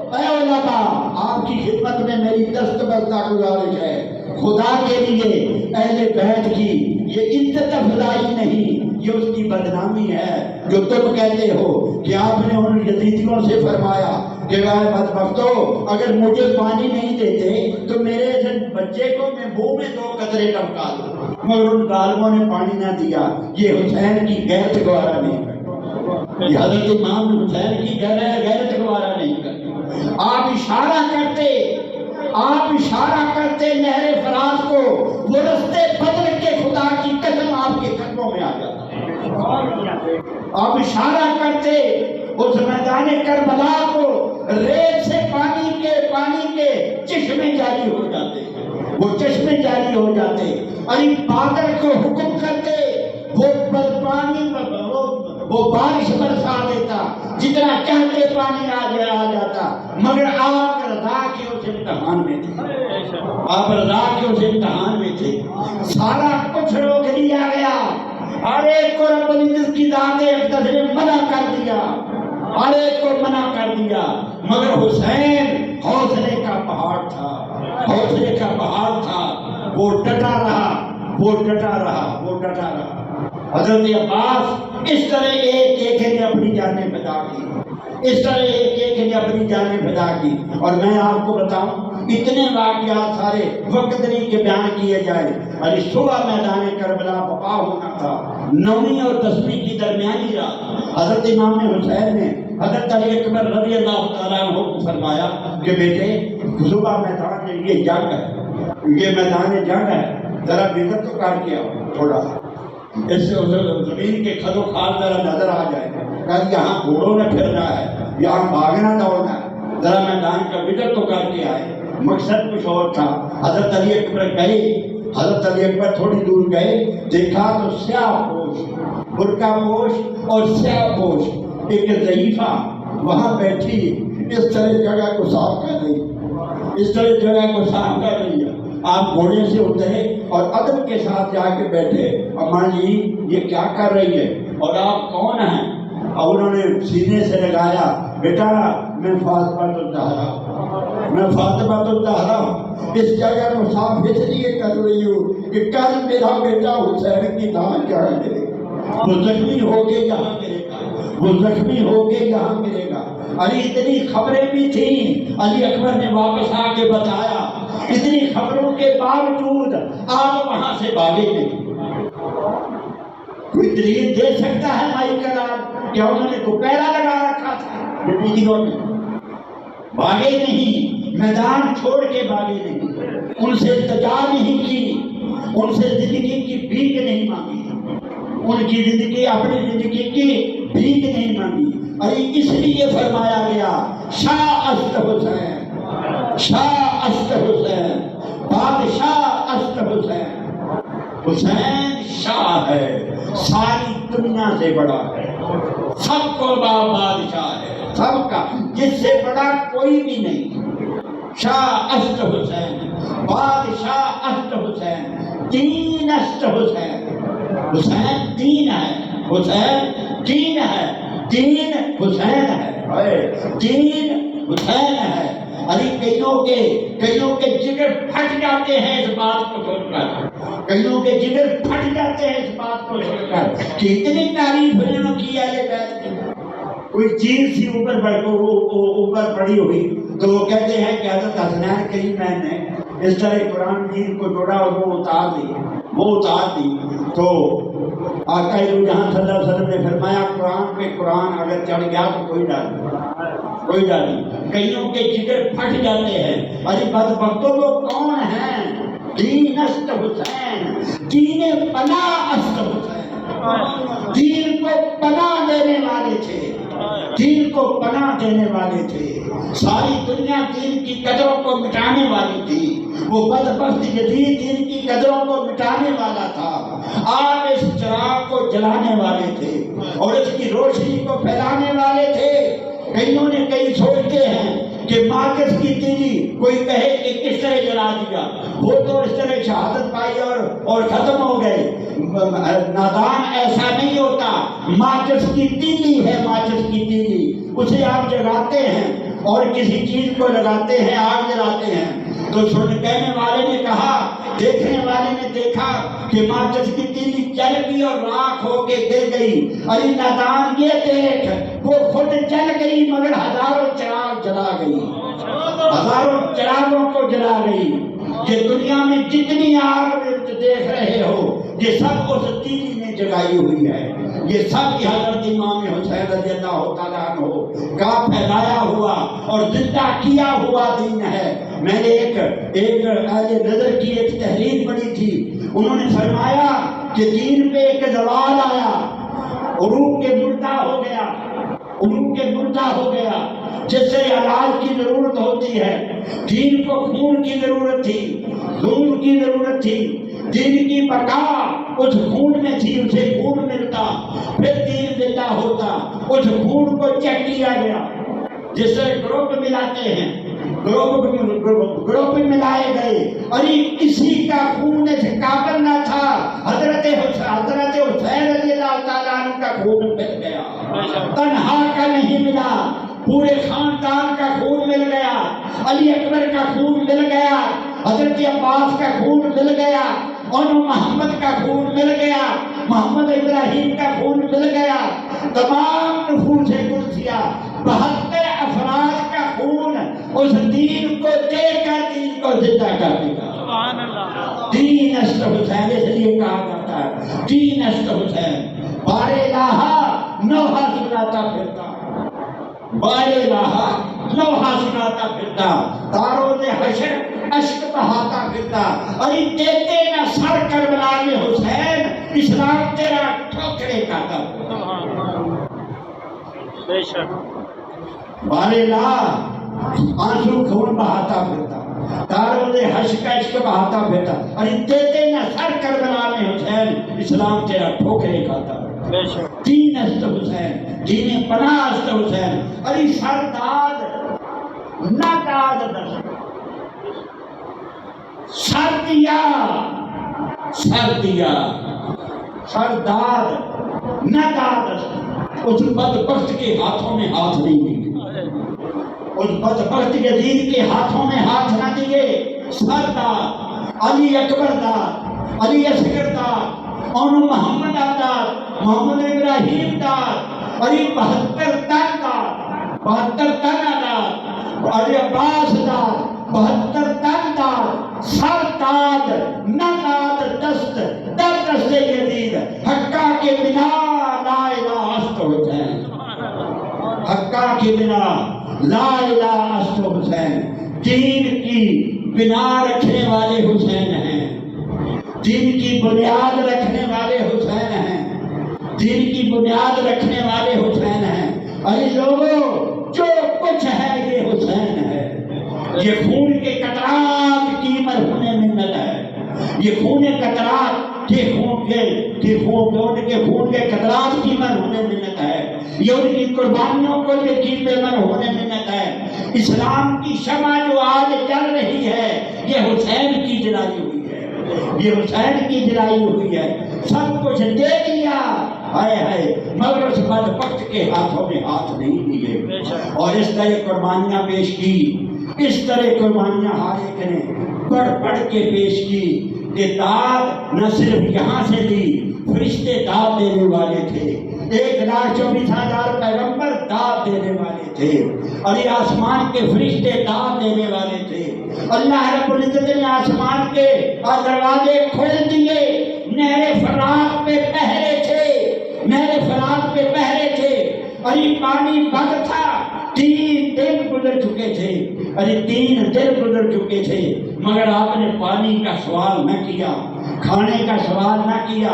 اے علماء، آپ کی خدمت میں میری دست بستہ گزارش ہے، خدا کے لیے اہل بیت کی یہ عزت افزائی نہیں، یہ اس کی بدنامی ہے جو تم کہتے ہو کہ آپ نے ان یزیدیوں سے فرمایا کہ اے بدبختو، اگر مجھے پانی نہیں دیتے تو میرے بچے کو میں منہ میں 2 قطرے ٹپکا دوں، مگر ان ظالموں نے پانی نہ دیا۔ یہ حسین کی غیرت گوارا نہیں کرتی، یہ حضرت امام حسین کی غیرت گوارا نہیں کرتی۔ آپ اشارہ کرتے نہر فراز کو، وہ رستے بدل کے خدا کی قسم آپ کے قدموں میں آ جاتا۔ آپ اشارہ کرتے اس میدان کربلا کو، ریت سے پانی کے چشمے جاری ہو جاتے، وہ چشمے جاری ہو جاتے۔ علی بادل کو حکم کرتے، وہ بارش برسا دیتا، جتنا چاہتے پانی آ جاتا، مگر آپ رضا کے اس امتحان میں تھے، آپ رضا کے اس امتحان میں تھے۔ سارا کچھ روک لیا گیا، ہر ایک کو رب العزت کی ذات اقدس نے منع کر دیا، ہر ایک کو منع کر دیا، مگر حسین حوصلے کا پہاڑ تھا، حوصلے کا پہاڑ تھا، وہ ڈٹا رہا۔ حضرت عباس اس طرح ایک نے اپنی جانیں فدا کی، اس طرح ایک نے اپنی جانیں فدا کی۔ اور میں آپ کو بتاؤں، اتنے واقعات سارے وقت نہیں کہ بیان کیے جائے۔ علی صبح میدان کربلا بقا ہونا تھا، 9ویں اور 10ویں کی درمیانی رات حضرت امام حسین نے حضرت علی اکبر رضی اللہ تعالیٰ عنہ کو فرمایا کہ بیٹے صبح میدان یہ جنگ ہے، یہ میدان جنگ ہے، ذرا وزٹ تو کر کے آؤ، تھوڑا اس زمین کے کھد و خال ذرا نظر آ جائے، کہ یہاں گھوڑوں نے پھرنا ہے، یہاں بھاگنا دوڑنا ہے، ذرا میدان کا وزٹ تو کر کے آئے۔ مقصد کچھ اور تھا۔ حضرت علی اکبر گئے، حضرت علی اکبر تھوڑی دور گئے، دیکھا تو سیاہ پوش، برقع پوش اور سیاہ پوش ایک ضعیفہ وہاں بیٹھی اس طرح جگہ کو صاف کر رہی ہے، آپ گھوڑے سے اترے اور ادب کے ساتھ جا کے بیٹھے، اماں جی یہ کیا کر رہی ہے اور آپ کون ہیں؟ اور انہوں نے سینے سے لگایا، بیٹا میں فاطمہ الزہرا اس جگہ کو صاف اس لیے کر رہی ہوں کہ کل میرا بیٹا حسین کی دان جہاں گرے گا، وہ زخمی ہو کے یہاں گرے گا۔ علی اتنی خبریں بھی تھیں، علی اکبر نے واپس آ کے بتایا، اتنی خبروں کے باوجود آپ وہاں سے بھاگے نہیں۔ کوئی دلیل دے سکتا ہے بھائی کلام کیا انہوں نے دوپہرا لگا رکھا تھا؟ یزیدیوں نے بھاگے نہیں، میدان چھوڑ کے بھاگے نہیں، ان سے التجا نہیں کی، ان سے زندگی کی بھیک نہیں مانگی، ان کی زندگی اپنی زندگی کی بھیک نہیں مانگی۔ علی اس لیے فرمایا گیا شاہ است حسین، بادشاہ است حسین۔ حسین شاہ ہے، ساری دنیا سے بڑا ہے، سب کو بادشاہ ہے، سب کا، جس سے بڑا کوئی بھی نہیں۔ شاہ است حسین، بادشاہ است حسین، دین است حسین۔ حسین دین ہے، حسین دین ہے، دین حسین ہے، دین حسین ہے۔ علی کئیوں کے جگر پھٹ جاتے ہیں اس بات کو سن کر، کئیوں کے جگر پھٹ جاتے ہیں اس بات کو سن کر کہ اتنی تعریف انہوں نے کی ہے۔ کوئی چیز سی اوپر پڑی ہوئی تو وہ کہتے ہیں کہ حضرت حسنین کریمین نے اس طرح قرآن مجید کو جوڑا اور وہ اتار دی تو آقا جہاں صلی اللہ علیہ وسلم نے فرمایا قرآن پہ قرآن اگر چڑھ گیا تو کوئی ڈر نہیں۔ کئیوں کے جگر پھٹ جاتے ہیں۔ علی بدبختوں وہ کون ہیں دین است حسین، دین پناہ است حسین۔ دین کو پناہ دینے والے تھے، دین کو پناہ دینے والے تھے۔ ساری دنیا دین کی قدروں کو مٹانے والی تھی، وہ بدبخت یزید دین کی قدروں کو مٹانے والا تھا۔ آپ اس چراغ کو جلانے والے تھے اور اس کی روشنی کو پھیلانے والے تھے۔ کئیوں نے کئی سوچتے ہیں کہ مارکس کی تیری کوئی کہے کہ کس طرح جلا دیا، وہ تو اس طرح شہادت پائی اور ختم ہو گئے۔ نادان ایسا نہیں ہوتا، مارکس کی تیلی ہے، مارکس کی تیلی، اسے آپ جلاتے ہیں اور کسی چیز کو لگاتے ہیں، آگ جلاتے ہیں تو کہنے والے نے کہا، دیکھنے والے نے دیکھا کہ مارکس کی تیلی جل گئی اور راکھ ہو کے گر گئی۔ ارے نادان یہ دیکھ، وہ خود جل گئی مگر ہزاروں چراغ جلا گئی، ہزاروں چراغوں کو جلا گئی۔ یہ دنیا میں جتنی آگ دیکھ رہے ہو یہ سب اس تیلی نے جگائی ہوئی ہے، یہ سب حضرت امام حسین رضی اللہ تعالیٰ عنہ کا پھیلایا ہوا اور زندہ کیا ہوا دین ہے۔ میں نے ایک اہل نظر کی ایک تحریر پڑھی تھی، انہوں نے فرمایا کہ دین پہ ایک زوال آیا، عروق کے مردہ ہو گیا، عروق کے مردہ ہو گیا، جس سے علاج کی ضرورت ہوتی ہے۔ دین کو خون کی ضرورت تھی، خون کی ضرورت تھی، دین کی بقا اس خون میں تھی، اسے خون ملتا پھر دین زندہ ہوتا۔ اس خون کو چیک کیا گیا، جس سے گروپ ملاتے ہیں، گروپ ملائے گئے، اور کسی کا خون اس قابل نہ تھا، حضرت حسین رضی اللہ تعالیٰ عنہ کا خون مل گیا، تنہا کا نہیں ملا، پورے خاندان کا خون مل گیا، علی اکبر کا خون مل گیا، حضرت عباس کا خون مل گیا، اور محمد کا خون مل گیا، محمد ابراہیم کا خون مل گیا، تمام نفوس قدسیہ 72 افراد کا خون اس دین کو دے کر دین کو زندہ کر دیا۔ سبحان اللہ۔ دین است حسین، اس لیے کہا جاتا ہے دین است حسین۔ بارے لاہا نوحہ سناتا پھرتا، بارے لاہا نوحہ سناتا پھرتا، تاروں نے حشر اشک بہاتا پھرتا، ارے دیتے نہ سر کربلا میں حسین، اسلام تیرا ٹھوکرے کھاتا۔ بے شک بارے لا آنسو خون بہاتا پھرتا، تاروں نے حشر اشک بہاتا پھرتا، ارے دیتے نہ سر کربلا میں حسین، اسلام تیرا ٹھوکرے کھاتا۔ دین است حسین، دین پناہ است حسین، ارے سرداد نہ داد دست، سر دیا سر دیا، سرداد نہ داد دست، اس بدبخت کے ہاتھوں میں ہاتھ نہیں دیے، اس بدبخت یزید کے ہاتھوں میں ہاتھ نہ دیے۔ سرداد علی اکبر داد، علی اصغر داد، اور محمد داد، محمد ابراہیم داد، اور 72 تن داد، 72 تن داد، اور عباس داد، 72 تن داد، سر داد نہ داد دست، در دست یزید، حقہ کے بنا لا الہ است حسین، حقہ کے بنا لا الہ است حسین۔ دین کی بنا رکھنے والے حسین ہیں، دین کی بنیاد رکھنے والے حسین ہیں، دین کی بنیاد رکھنے والے حسین ہیں۔ ارے لوگوں، جو کچھ ہے یہ حسین ہے، یہ خون کے قطرات کی مرہون منت ہے، یہ خون قطرات کے خون کے قطرات کی مرہون منت ہے، یہ ان کی قربانیوں کو یقین پہ مرہون منت ہے۔ اسلام کی شمع جو آج جل رہی ہے یہ حسین کی جلائی ہوئی ہے، یہ حسین کی جلائی ہوئی ہے۔ سب کچھ دے دیا، ہائے ہائے، مگر اس بدبخت کے ہاتھوں میں ہاتھ نہیں دیے، اور اس طرح قربانیاں پیش کی، اس طرح قربانیاں ہر ایک نے بڑھ بڑھ کے پیش کی کہ داد نہ صرف یہاں سے دی، فرشتے داد دینے والے تھے، 1,24,000 پیغمبر داد دینے والے تھے، اور یہ آسمان کے فرشتے داد دینے والے تھے۔ اللہ رب العزت نے آسمان کے دروازے کھول دیے، نہر فرات پہ پہرے تھے، نہر فرات پہ پہرے تھے، اور یہ پانی بند تھا، 3 دن گزر چکے تھے، ارے 3 دن گزر چکے تھے، مگر آپ نے پانی کا سوال نہ کیا، کھانے کا سوال نہ کیا،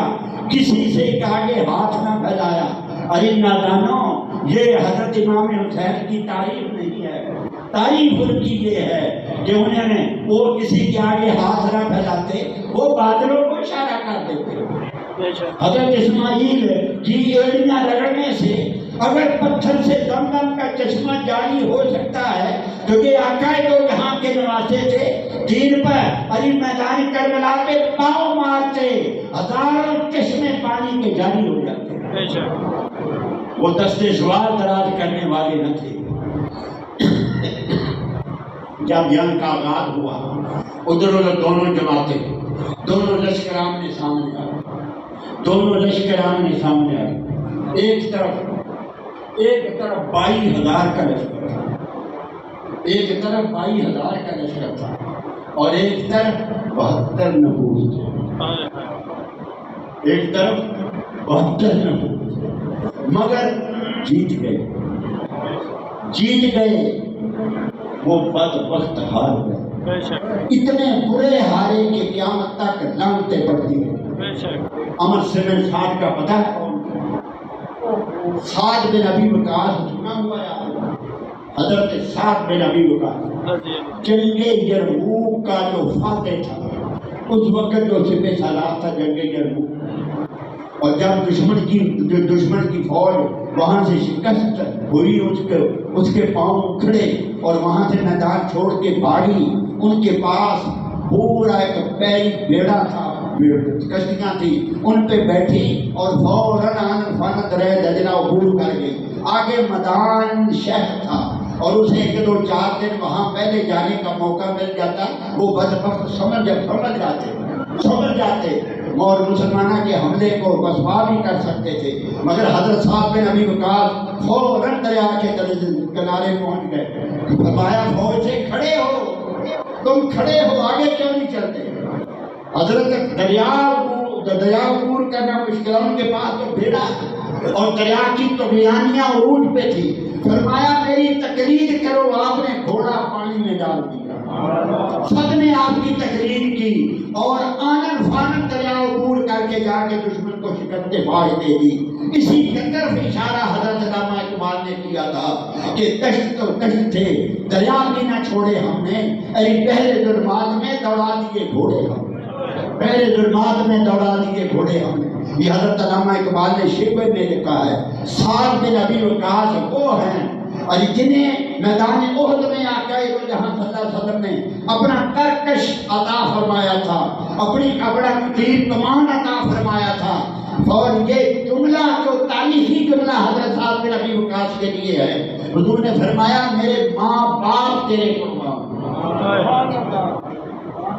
کسی سے آگے ہاتھ نہ پھیلایا۔ ارے نادانوں، یہ حضرت امام حسین کی تعریف نہیں ہے، تعریف ان کی یہ ہے کہ انہوں نے وہ کسی کے آگے ہاتھ نہ پھیلاتے، وہ بادلوں کو اشارہ کر دیتے۔ حضرت اسماعیل کی ایڑیاں رگڑنے سے اگر پتھر سے زمزم کا چشمہ جاری ہو سکتا ہے تو یہ آقا دو جہاں کے نواسے تھے، دین پر علی میدان کربلا پہ پاؤں مارتے، ہزاروں چشمے پانی کے جاری ہو جاتے۔ وہ دستے سوال دراز کرنے والے نہ تھے۔ جب جنگ کا آغاز ہوا، ادھر ادھر دونوں جماعتیں، دونوں لشکر آمنے سامنے آئے، دونوں لشکر آمنے سامنے آئے۔ ایک طرف 22,000 کا لشکر تھا، ایک طرف 22,000 کا لشکر تھا اور ایک طرف 72 نفوس تھے، ایک طرف 72 نفوس تھے، مگر جیت گئے۔ وہ بدبخت ہار گئے، اتنے برے ہارے کہ قیامت تک لعنتیں پڑتی ہیں۔ عمر بن سعد کا پتہ ہے کون؟ سعد بن ابی وقاص، سنا ہوا ہے حضرت سعد بن ابی وقاص، جنگ یرموک کا جو فاتح تھا، اس وقت جو سپہ سالار تھا جنگ یرموک، اور جب دشمن کی فوج وہاں سے شکست ہوئی، اس کے پاؤں اکھڑے اور وہاں سے میدان چھوڑ کے بھاگی، ان کے پاس پورا ایک پیری بیڑا تھا، کشتیاں تھی، ان پہ بیٹھی اور فوراً آن فانت رہ دجلہ عبور کر گئی۔ آگے میدان شہر تھا اور اسے 1-2-4 دن وہاں پہلے جانے کا موقع مل جاتا، وہ بدبخت سمجھ جاتے اور مسلمانہ کے حملے کو رسوا بھی کر سکتے تھے، مگر حضرت صاحب بن ابی وقاص فوراً دریا کے کنارے پہنچ گئے۔ فرمایا فوج سے کھڑے ہو، تم کھڑے ہو، آگے کیوں نہیں چلتے؟ حضرت دریا عبور کرنا مشکل، ان کے پاس تو بیڑا اور دریا کی طغیانیاں عروج پہ تھی۔ فرمایا میری تقریر کرو، آپ نے گھوڑا پانی میں ڈال دیا، سب نے آپ کی تقریر کی اور آنن فانن دریا عبور کر کے جا کے دشمن کو شکست فاش دے دی۔ اسی کی طرف اشارہ حضرت علامہ اقبال نے کیا تھا کہ دشت تو دشت تھے، دریا بھی نہ چھوڑے ہم نے، ارے پہلے ظلمات میں دوڑا دیے گھوڑے ہم نے، پہلے ظلمات میں دوڑا دیے گھوڑے ہم نے۔ یہ حضرت علامہ اقبال نے شعر میں لکھا ہے۔ سعد بن ابی وقاص وہ ہیں اور جنہیں میدان احد میں آقا دو جہاں صلی اللہ علیہ وسلم نے اپنا ترکش عطا فرمایا تھا، اپنا تیر کمان عطا فرمایا تھا، اور یہ جملہ جو تاریخی جملہ حضرت سعد بن ابی وقاص کے لیے ہے، حضور نے فرمایا میرے ماں باپ تیرے قربان۔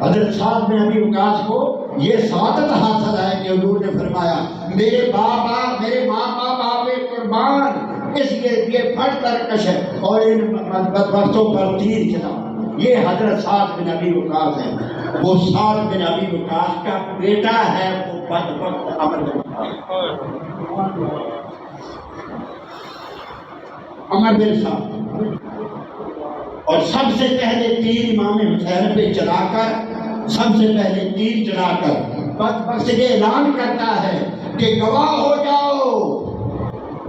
حضرت سعد بن ابی وقاص کو یہ سعادت حاصل ہے کہ حضور نے فرمایا میرے ماں باپ آپ قربان، اس لیے یہ پھٹ ترکش ہے اور ان بدبختوں پر تیر چلا۔ یہ حضرت سعد بن ابی وقاص ہے، وہ سعد بن ابی وقاص کا بیٹا ہے، وہ بدبخت عمر بن سعد، اور سب سے پہلے تیر امام حسین پہ چلا کر، سب سے پہلے تیر چلا کر بدبخت یہ اعلان کرتا ہے کہ گواہ ہو جاؤ،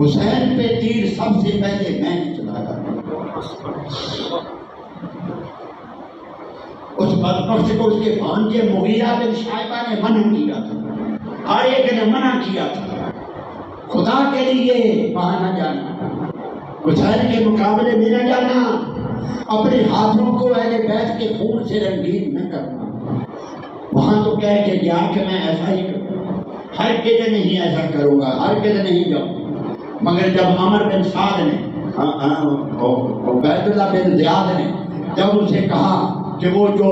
حسین پہ تیر سب سے پہلے میں نے چلایا۔ اس بدبخت کو اس کے بھانجے مغیرہ بن شعبہ نے منع کیا تھا، ہر ایک نے منع کیا تھا، خدا کے لیے وہاں نہ جانا، حسین کے مقابلے میں نہ جانا، اپنے ہاتھوں کو اہل بیت کے خون سے رنگین نہ کرنا۔ وہاں تو کہہ کے گیا کہ میں ایسا ہی کروں، ہر کدے نہیں ایسا کروں گا، ہر کدے نہیں جاؤں۔ مگر جب عمر بن سعد نے، عبید اللہ بن زیاد نے جب اسے کہا کہ وہ جو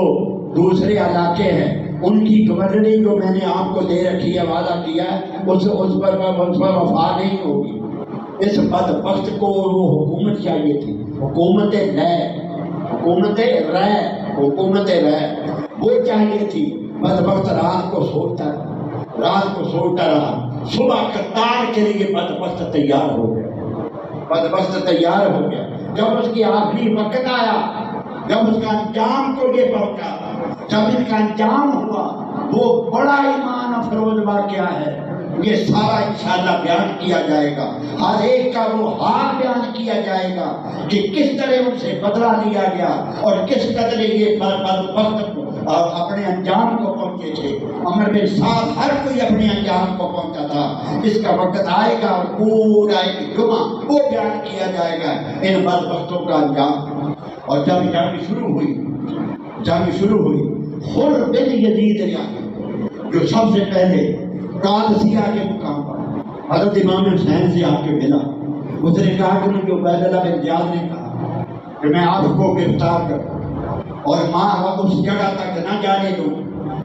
دوسرے علاقے ہیں ان کی گورنری جو میں نے آپ کو دے رکھی ہے، وعدہ کیا ہے، اس پر وفا نہیں ہوگی۔ اس بدبخت کو وہ حکومت چاہیے تھی، حکومت رائے وہ چاہیے تھی۔ بدبخت رات کو سوچتا رہا، صبح قطار کے لیے بدبخت تیار ہو گیا، جب اس کی آخری وقت آیا، جب اس کا انجام کو یہ پہنچا، جب ان کا انجام ہوا، وہ بڑا ایمان افروز واقعہ ہے۔ یہ سارا انشاءاللہ بیان کیا جائے گا، ہر ایک کا وہ حال بیان کیا جائے گا کہ کس طرح ان سے بدلہ لیا گیا اور کس قدر یہ بدبخت اپنے انجام کو پہنچے تھے۔ عمر بن سعد ہر کوئی اپنے انجام کو پہنچا تھا۔ اس کا وقت آئے گا اور پورا ایک جمعہ وہ بیان کیا جائے گا ان بدبختوں کا انجام۔ اور جب جنگ شروع ہوئی، خر بن یزید جو سب سے پہلے قادسیہ کے مقام پر حضرت امام حسین سے آ کے ملا، اس نے کہا کہ مجھے عبید اللہ بن زیاد نے کہا کہ میں آپ کو گرفتار کروں اور ماں اس جگہ تک نہ جانے دوں،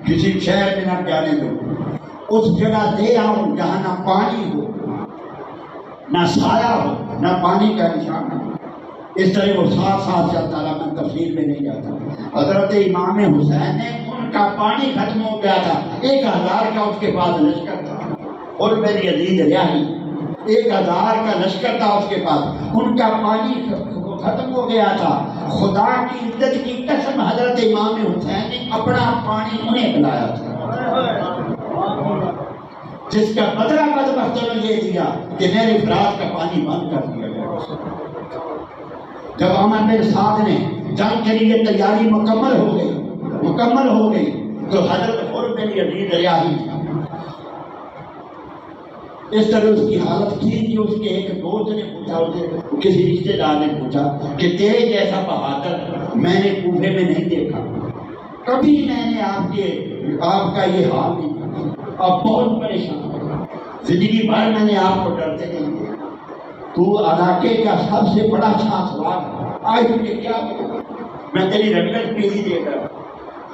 کسی شہر میں نہ جانے دوں، اس جگہ دے آؤں جہاں نہ پانی ہو، نہ سایہ ہو، نہ پانی کا نشان ہو۔ اس طرح وہ 7 سال چلتا رہا، میں تفصیل میں نہیں جاتا۔ حضرت امام حسین نے ان کا پانی ختم ہو گیا تھا، 1000 کا اس کے پاس لشکر تھا، اور میری عزیز ریاحی 1000 کا لشکر تھا اس کے پاس، ان کا پانی ختم ہو گیا تھا۔ خدا کی عزت کی قسم حضرت امام حسین نے اپنا پانی انہیں پلایا تھا، جس کا بدلہ بدبختوں نے یہ دیا کہ میرے افراد کا پانی بند کر دیا گیا۔ جب عمر بن سعد نے جنگ کے لیے تیاری مکمل ہو گئی تو حضرت خر بن یزید ریاحی اس طرح اس کی حالت تھی کہ اس کے ایک دوست نے پوچھا، اسے کسی رشتے دار نے پوچھا کہ تیرے جیسا بہادر میں نے کوفے میں نہیں دیکھا، کبھی میں نے آپ کا یہ حال نہیں دیکھا، آپ بہت پریشان، زندگی بھر میں نے آپ کو ڈرتے نہیں دیکھا، تو علاقے کا سب سے بڑا شاہسوار، آج تجھے کیا بولوں، میں تیری رنگت پیلی دے کر۔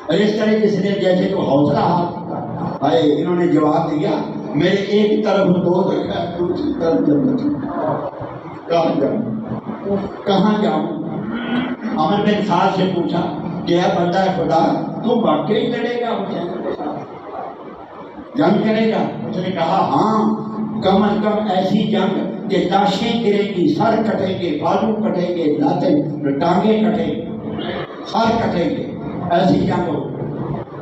اور اس طرح جس نے جیسے تو حوصلہ ہاتھ آئے، انہوں نے جواب دیا میرے ایک طرف دوست رکھا ہے، دوسری طرف جنت، کہاں جاؤں؟ عمر بن سعد سے پوچھا کہ اے بندہ خدا تو واقعی لڑے گا حسین کے ساتھ، جنگ کرے گا؟ اس نے کہا ہاں، کم از کم ایسی جنگ کہ لاشیں گریں گی، سر کٹیں گے، بازو کٹیں گے، ٹانگیں کٹیں گے، سر کٹیں گے، ایسی جنگ ہو۔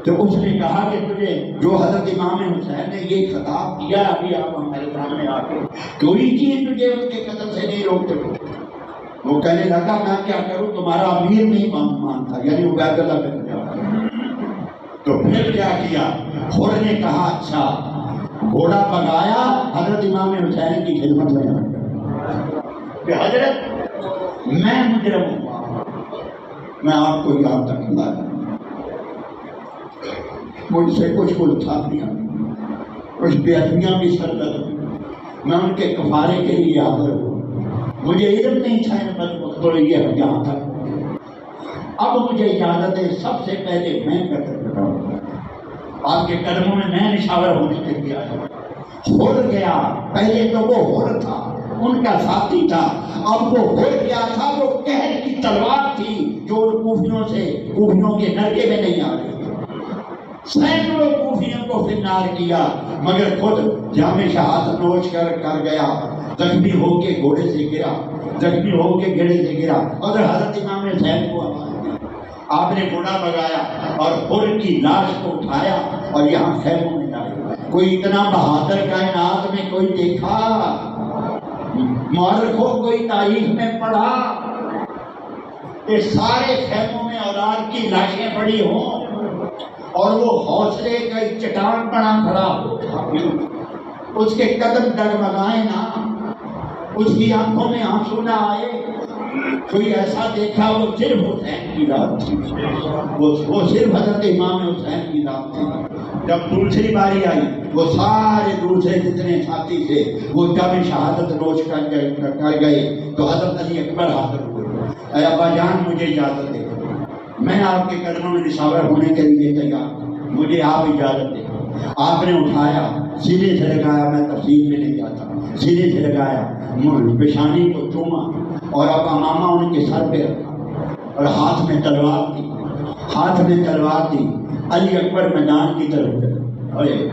تو اس نے کہا کہ تجھے جو حضرت امام حسین نے یہ خطاب کیا ابھی آپ ہمارے سامنے آ کے، کوئی چیز تجھے اس کے قدم سے نہیں روک سکتی۔ وہ کہنے لگا میں کیا کروں، تمہارا امیر نہیں مانتا، یعنی عبید اللہ بن زیاد۔ تو پھر کیا خور نے کہا اچھا، گھوڑا بگایا، حضرت امام حسین کی خدمت میں آ گیا کہ حضرت میں مجرم ہوا، میں آپ کو یاد رکھوں گا، مجھ سے کچھ گستاخیاں، کچھ بے ادبیاں بھی سرزد، میں ان کے کفارے کے لیے حاضر ہوں، مجھے علم نہیں تھا ان بدبختوں یہ یہاں تک، اب مجھے اجازت ہے سب سے پہلے میں قتل کراؤں، آپ کے قدموں میں میں نشاور ہونے کے لیے آیا۔ ہو گیا، پہلے تو وہ ہور تھا، ان کا ساتھی تھا، اب وہ ہو گیا تھا، وہ قہر کی تلوار تھی جو کوفیوں کے نرکے میں نہیں آ رہی، سینکڑوں کوفیوں کو فنار کیا، مگر خود جامِ شہادت نوش کر گیا، زخمی ہو کے گھوڑے سے گرا، زخمی ہو کے گھوڑے سے گرا، اور حضرت امام حسین کو آپ نے گھوڑا بگایا اور خور کی لاش کو اٹھایا اور یہاں خیموں میں ڈالا۔ کوئی اتنا بہادر کائنات میں کوئی دیکھا؟ مورخوں کوئی تاریخ میں پڑھا کہ سارے خیموں میں اولاد کی لاشیں پڑی ہوں اور وہ حوصلے کا ایک چٹان بنا کھڑا ہو، اس کے قدم ڈگمگائے نہ، اس کی آنکھوں میں آنسو نہ آئے؟ کوئی ایسا دیکھا؟ وہ صرف حسین کی رات تھی، وہ صرف حضرت امام حسین کی رات تھی۔ جب دوسری باری آئی، وہ سارے دوسرے جتنے ساتھی تھے وہ جب شہادت نوش کر گئے تو حضرت علی اکبر حاضر ہوئے، اے ابا جان مجھے اجازت دے، میں آپ کے قدموں میں نشاور ہونے کے لیے تیار ہوں، مجھے آپ اجازت دیں۔ آپ نے اٹھایا، سینے سے لگایا، میں تفصیل میں نہیں جاتا، سینے سے لگایا، پیشانی کو چوما اور اب امامہ ان کے سر پہ رکھا اور ہاتھ میں تلوار دی، علی اکبر میدان کی طرف گئے۔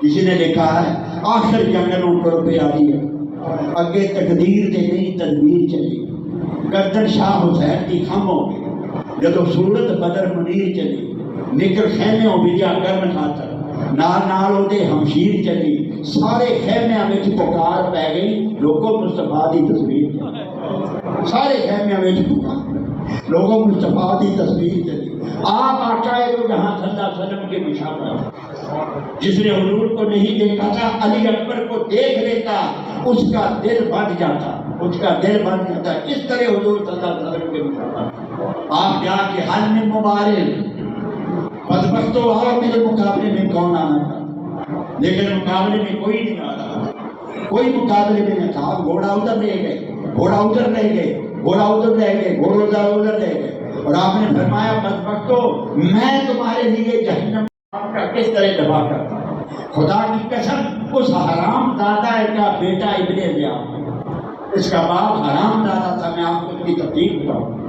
کسی نے لکھا ہے آخر جنگلوں پر پیاری ہے، اگے تقدیر دے نہیں تدبیر چلی، گردن شاہ حسین کی خم ہو گئی جدو صورت بدر منیر چلی نکل خیمے ہو بجا کرن خاطر نال دے ہمشیر چلی سارے خیمے میں پکار پی گئی لوگوں مصطفیٰ دی تصویر چلی سارے خیمے میں پکار لوگوں مصطفیٰ کی تصویر چلی آپ آقا دو جہاں صلی اللہ علیہ وسلم کے مشابہ جس نے حضور کو نہیں دیکھا تھا علی اکبر کو دیکھ لیتا اس کا دل بن جاتا اس طرح حضور صلی اللہ علیہ وسلم کے مشابہ آپ جا کے حل میں مبارک بدبختو آؤ میرے مقابلے میں کون آنا تھا لیکن مقابلے میں کوئی نہیں آ رہا کوئی مقابلے میں نہیں تھا گھوڑا ادھر لے گئے گھوڑا ادھر لے گئے گھوڑا ادھر لے گئے گھوڑا ادھر لے گئے اور آپ نے فرمایا بدبختو میں تمہارے لیے جہنم کا کس طرح دفاع کرتا ہوں خدا کی قسم اس حرام دادا کا بیٹا ابن زیاد اس کا باپ حرام دادا تھا میں آپ کو اس کی تفصیل بتاؤں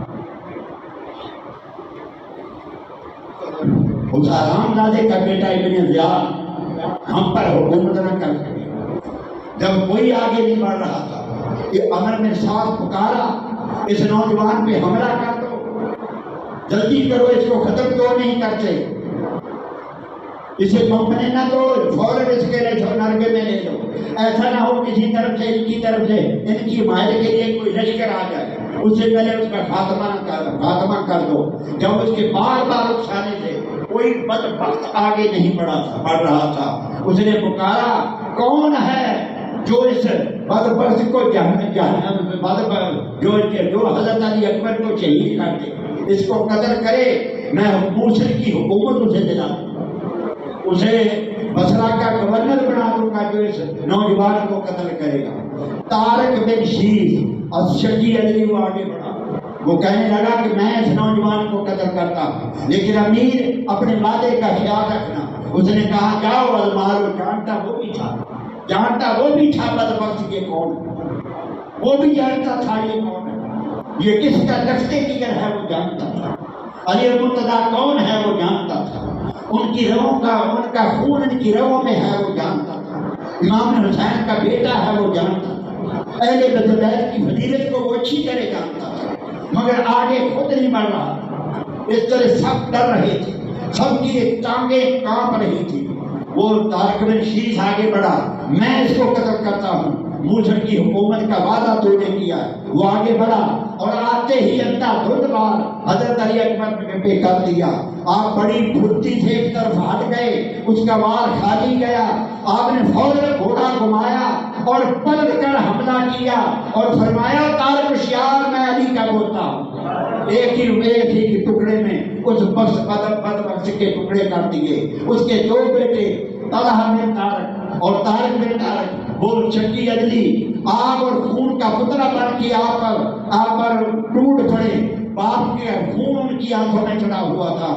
اس حرام دادے کا بیٹا ابن زیاد ہم پر حکومت نہ کر سکے جب کوئی آگے نہیں بڑھ رہا تھا یہ امر میں ساتھ پکارا اس نوجوان پہ حملہ کر دو جلدی کرو اس کو ختم کیوں نہیں کرتے اسے کمپنی نہ دو فوراً اس کے نرگے میں لے دو ایسا نہ ہو کسی طرف سے ان کی طرف سے ان کی حمایت کے لیے کوئی لشکر آ جائے اس سے پہلے اس کا خاتمہ کر دو جب اس کے بار بار اکسانے سے کوئی بدبخت آگے نہیں بڑھ رہا تھا اس نے پکارا کون ہے جو اس بدبخت کو جو حضرت علی اکبر کو شہید کر دے اس کو قتل کرے میں موصل کی حکومت اسے دلا دوں اسے بصرہ کا گورنر بنا دوں گا جو اس نوجوان کو قتل کرے گا طارق بن شیخ شکی علی وہ آگے بڑھا وہ کہنے لگا کہ میں اس نوجوان کو قتل کرتا ہوں لیکن امیر اپنے وعدے کا خیال رکھنا اس نے کہا جاؤ المال جانتا وہ بھی تھا بدبخت یہ کون وہ بھی جانتا تھا یہ کون ہے یہ کس کا دستے جگر ہے وہ جانتا تھا علی مرتضیٰ کون ہے وہ جانتا تھا ان کی روحوں کا ان کا خون ان کی روحوں میں ہے وہ جانتا تھا امام حسین کا بیٹا ہے وہ جانتا تھا اہل بیت اللہ کی فضیلت کو وہ اچھی طرح جانتا تھا مگر آگے خود نہیں بڑھ رہا اس طرح سب ڈر رہے تھے سب کی ٹانگیں کانپ رہی تھی وہ طارق بن شیخ آگے بڑھا میں اس کو قتل کرتا ہوں موصل کی حکومت کا وعدہ تو نے کیا وہ آگے بڑھا اور آتے ہی اندھا دھند بار حضرت علی اکبر پہ کر دیا آپ بڑی پھرتی سے ایک طرف ہٹ گئے اس کا وار خالی گیا آپ نے فوراً گھوڑا گھمایا اور پلٹ کر حملہ کیا اور فرمایا طارق شیار میں علی کا پوتا ہوں ایک ہی ٹکڑے میں اس بدبخت کے ٹکڑے کر دیے اس کے دو بیٹے طلحہ بن طارق اور طارق بن طارق وہ شکی عدلی آگ اور خون کا پتلا بن کے آپ پر ٹوٹ پڑے باپ کے خون ان کی آنکھوں میں چڑھا ہوا تھا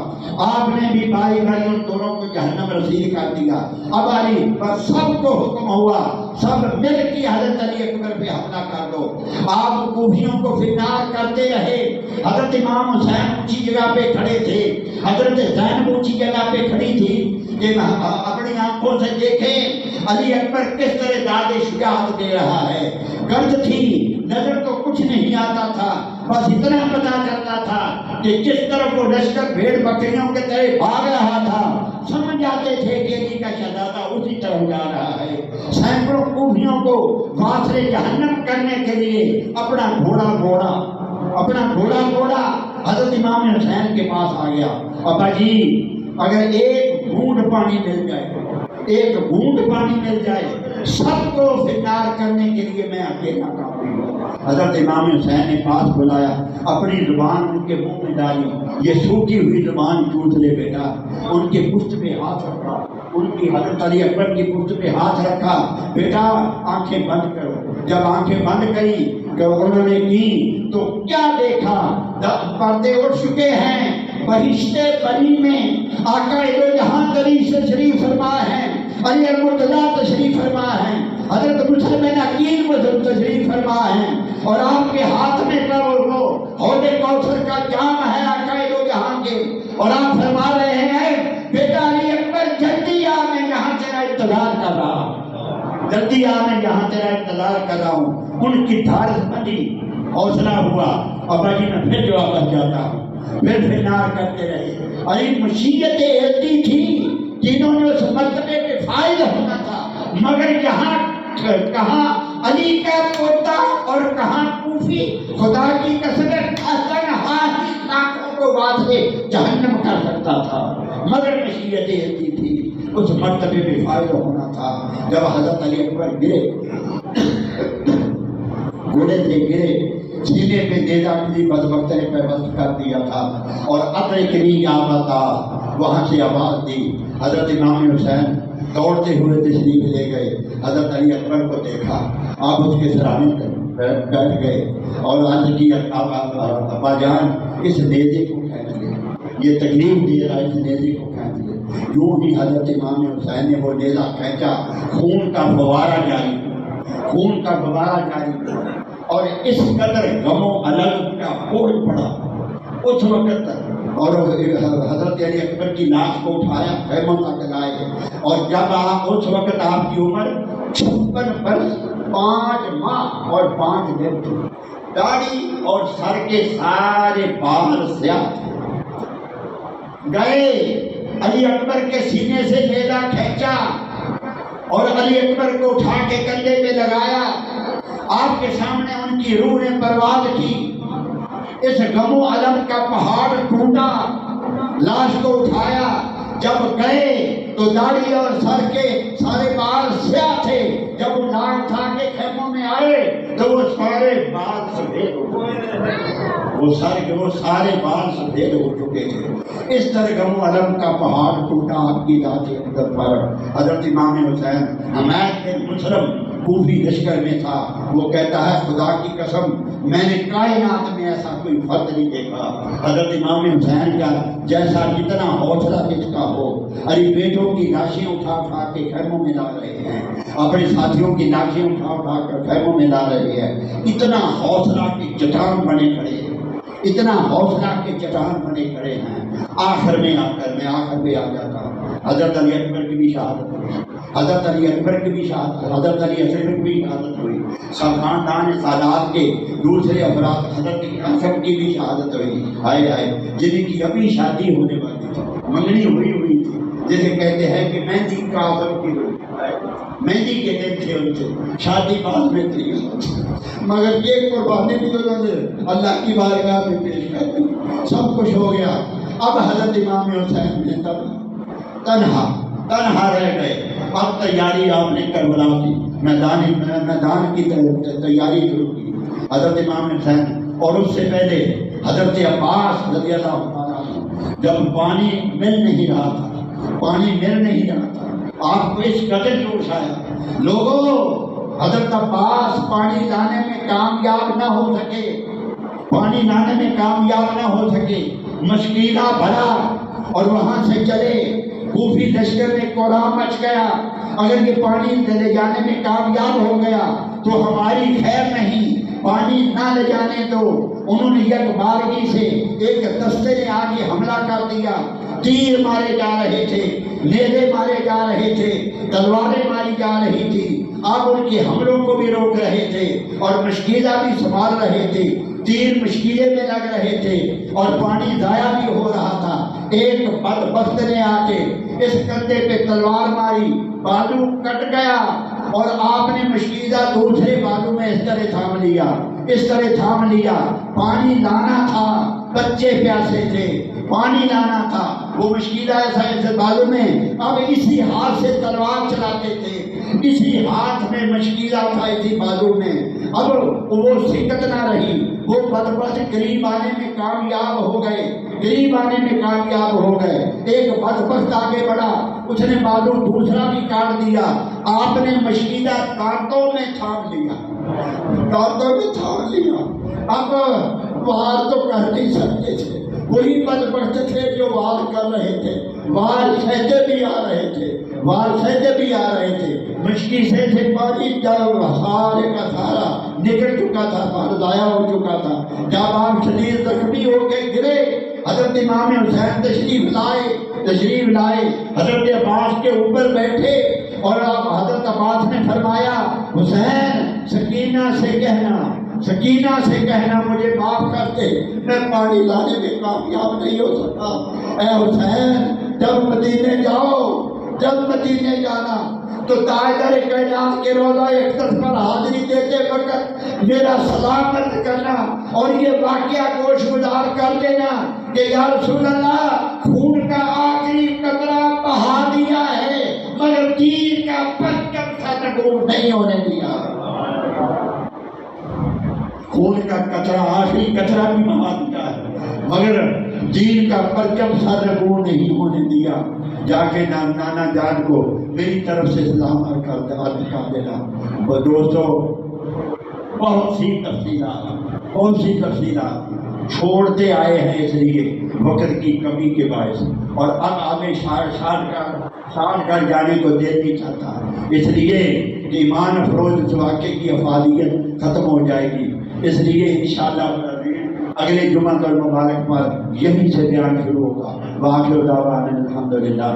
آپ نے بھی بھائی ان دونوں کو جہنم رسید کر دیا اب علی پر سب کو حکم ہوا سب مل کے حضرت علی اکبر پہ حملہ کر دو آپ کوفیوں کو فنار کرتے رہے حضرت امام حسین اونچی جگہ پہ کھڑے تھے حضرت زینب اونچی جگہ پہ کھڑی تھی کہ اپنی آنکھوں سے دیکھیں علی اکبر کس طرح داد شجاعت دے رہا ہے گرد تھی نظر تو کچھ نہیں آتا تھا بس اتنا پتا چلتا تھا کہ جس طرف وہ لشکر بھیڑ بکریوں کے طرح بھاگ رہا تھا سمجھ جاتے تھے کہ علی کا شہزادہ اسی طرف جا رہا ہے سینکڑوں کوفیوں کو واصل جہنم کرنے کے لیے اپنا گھوڑا حضرت امام حسین کے پاس آ گیا ابا جی اگر ایک بوند پانی مل جائے سب کو فنار کرنے کے لیے میں اکیلا کافی ہوں حضرت امام حسین نے پاس بلایا اپنی زبان ان کے منہ میں ڈالی یہ سوکھی ہوئی زبان چوس لے بیٹا ان کے پشت پہ ہاتھ رکھا ان کی حضرت علی اکبر کی پشت پہ ہاتھ رکھا بیٹا آنکھیں بند کرو جب آنکھیں بند کری کہ انہوں نے کی تو کیا دیکھا پردے اٹھ چکے ہیں بہشتے بری میں آقا دو جہاں تشریف فرما ہے علی مرتضیٰ تشریف فرما ہے حضرت مسلم عقیل تشریف فرما ہے اور آپ کے ہاتھ میں وہ حوض کوثر کا جام ہے آقا دو جہاں کے اور آپ فرما رہے ہیں بیٹا علی اکبر جلدی آ میں یہاں تیرا انتظار کر رہا ہوں ان کی دھارس بندی حوصلہ ہوا، ابا جی میں پھر جو واپس جاتا ہوں، پھر نار کرتے رہے۔ علی مشیتیں ایسی تھی جنہوں نے اس مرتبے پہ فائز ہونا تھا، مگر یہاں کہاں علی کا پوتا اور کہاں کوفی، خدا کی قسم تنہا ہی لاکھوں کو واسطے جہنم کر سکتا تھا، مگر مشیتیں ایسی تھی اس مرتبے پہ فائز ہونا تھا۔ جب حضرت علی اکبر گرے، گھوڑے سے گرے، سینے پہ نیزہ کسی بدبخت نے پیوست کر دیا تھا، اور ادرکنی یا بتا وہاں سے آواز دی۔ حضرت امام حسین دوڑتے ہوئے تشریف لے گئے، حضرت علی اکبر کو دیکھا، آپ اس کے سرانے بیٹھ گئے اور عرض کی ابا جان اس نیزے کو کھینچ لے، یہ تکلیف دے رہا ہے، اس نیزے کو کھینچ لے۔ یوں ہی حضرت امام حسین نے وہ نیزہ کھینچا، خون کا فوارہ جاری، خون کا فوارہ جاری، اور اس قدر غم و الگ کا بوجھ پڑا اس وقت تک۔ اور حضرت علی اکبر کی لاش کو اٹھایا، خیموں تک لائے، اور جب اس وقت آپ کی عمر 56 برس 5 ماہ اور 5 دن تھی، داڑھی اور سر کے سارے بال سیاہ تھے۔ گئے علی اکبر کے سینے سے نیزہ کھینچا اور علی اکبر کو اٹھا کے کندھے پہ لگایا، آپ کے سامنے ان کی روح نے پرواز کی۔ اس غم و الم کا پہاڑ ٹوٹا، لاش کو اٹھایا، جب گئے تو داڑھی اور سر کے سارے بال سیاہ تھے، جب وہ لاش اٹھا کے خیموں میں آئے تو وہ سارے بال سفید ہو گئے، وہ سارے بال سفید ہو چکے تھے۔ اس طرح غم و الم کا پہاڑ ٹوٹا آپ کی ذات اقدس پر۔ حضرت امام حسین حمید بن مسلم کوفی لشکر میں تھا، وہ کہتا ہے خدا کی قسم میں نے کائنات میں ایسا کوئی فرد نہیں دیکھا حضرت امام حسین کا جیسا جتنا حوصلہ کس کا ہو۔ علی بیٹوں کی لاشیں اٹھا اٹھا کے خیموں میں لا رہے ہیں، اپنے ساتھیوں کی لاشیں اٹھا اٹھا کر خیموں میں لا رہے ہیں، اتنا حوصلہ کی چٹان بنے کھڑے ہیں، اتنا حوصلہ کے چٹان بنے کھڑے ہیں۔ آخر میں آ جاتا حضرت علی اکبر کی بھی شہادت ہوئی، حضرت علی اکبر کی بھی شہادت، حضرت علی اصغر کی بھی شہادت ہوئی، سب خاندان سادات کے دوسرے افراد حضرت اصغر کی بھی شہادت ہوئی، آئے جن کی ابھی شادی ہونے والی تھی، منگنی ہوئی تھی، جسے کہتے ہیں کہ مہندی کا اثر کی ہوئی، مہندی کے دن تھے ان سے، شادی بعد میں تھی، مگر یہ قربانی بھی انہوں نے اللہ کی بارگاہ میں پیش کر دی، سب کچھ ہو گیا۔ اب حضرت امام حسین نے تنہا رہ گئے۔ اب تیاری آپ نے کربلا کی، میدان کی تیاری شروع کی حضرت امام حسین، اور اس سے پہلے حضرت عباس رضی اللہ عنہ جب پانی مل نہیں رہا تھا، آپ کو اس قدر جوش آیا، لوگوں حضرت عباس پانی لانے میں کامیاب نہ ہو سکے، مشکلہ بھرا، اور وہاں سے چلے، کوفی لشکر میں کوہرام مچ گیا، اگر یہ پانی لے جانے میں کامیاب ہو گیا تو ہماری خیر نہیں، پانی نہ لے جانے دو۔ انہوں نے یک بارگی سے ایک دستے نے آ کے حملہ کر دیا، تیر مارے جا رہے تھے، نیزے مارے جا رہے تھے، تلواریں ماری جا رہی تھی، آپ ان کے حملوں کو بھی روک رہے تھے اور مشکلہ بھی سنبھال رہے تھے، تیر مشکلے میں لگ رہے تھے اور پانی ضائع بھی ہو رہا تھا۔ ایک بدبخت نے آ کے اس کندھے پہ تلوار ماری، بالو کٹ گیا، اور آپ نے مشکلہ دوسرے بالو میں اس طرح تھام لیا۔ پانی لانا تھا، بچے پیاسے تھے، پانی لانا تھا، وہ مشکلہ ایسے بالو میں، اب اسی ہاتھ سے تلوار چلاتے تھے، اسی ہاتھ میں مشکلہ تھا، اسی بالو میں، اب وہ سکت نہ رہی، وہ بدبخت قریب آنے میں کامیاب ہو گئے۔ ایک بدبخت آگے بڑھا، اس نے بالو دوسرا بھی کاٹ دیا، آپ نے مشکلہ دانتوں میں تھام لیا، اب وار تو کر نہیں سکتے تھے، وہی بدبخت تھے جو وار کر رہے تھے، وار سہتے بھی آ رہے تھے، مشکل سے پانی سارے کا سارا نکل چکا تھا، پانی ضائع ہو چکا تھا۔ جب آپ شدید زخمی ہو کے گرے، حضرت امام حسین تشریف لائے، حضرت عباس کے اوپر بیٹھے، اور حضرت عباس نے فرمایا حسین سکینہ سے کہنا، سکینہ سے کہنا مجھے معاف کر دے، میں پانی لانے میں کامیاب نہیں ہو سکا۔ اے حسین جب مدینے جاؤ، جب مدینے جانا تو تاجدار کائنات کے روضہ اقدس پر حاضری دیتے وقت میرا سلامت کرنا اور یہ واقعہ گوش گزار کر دینا کہ یا رسول اللہ خون کا آخری قطرہ بہا دیا ہے مگر دین کا پرچم سرنگون نہیں ہونے دیا۔ خون کا قطرہ آخری قطرہ بھی بہا دیا ہے مگر دین کا پرچم سرنگون نہیں ہونے دیا۔ جا کے نانا جان کو میری طرف سے سلام کر دینا۔ وہ دوستو بہت سی تفصیلات چھوڑتے آئے ہیں اس لیے وقت کی کمی کے باعث، اور اب ہمیں شان کر جانے کو دل نہیں چاہتا، اس لیے کہ ایمان افروز اس واقعے کی افادیت ختم ہو جائے گی۔ اس لیے انشاءاللہ اگلے جمعہ المبارک پر یہیں سے بیان شروع ہوگا۔ وآخر دعوانا الحمدللہ۔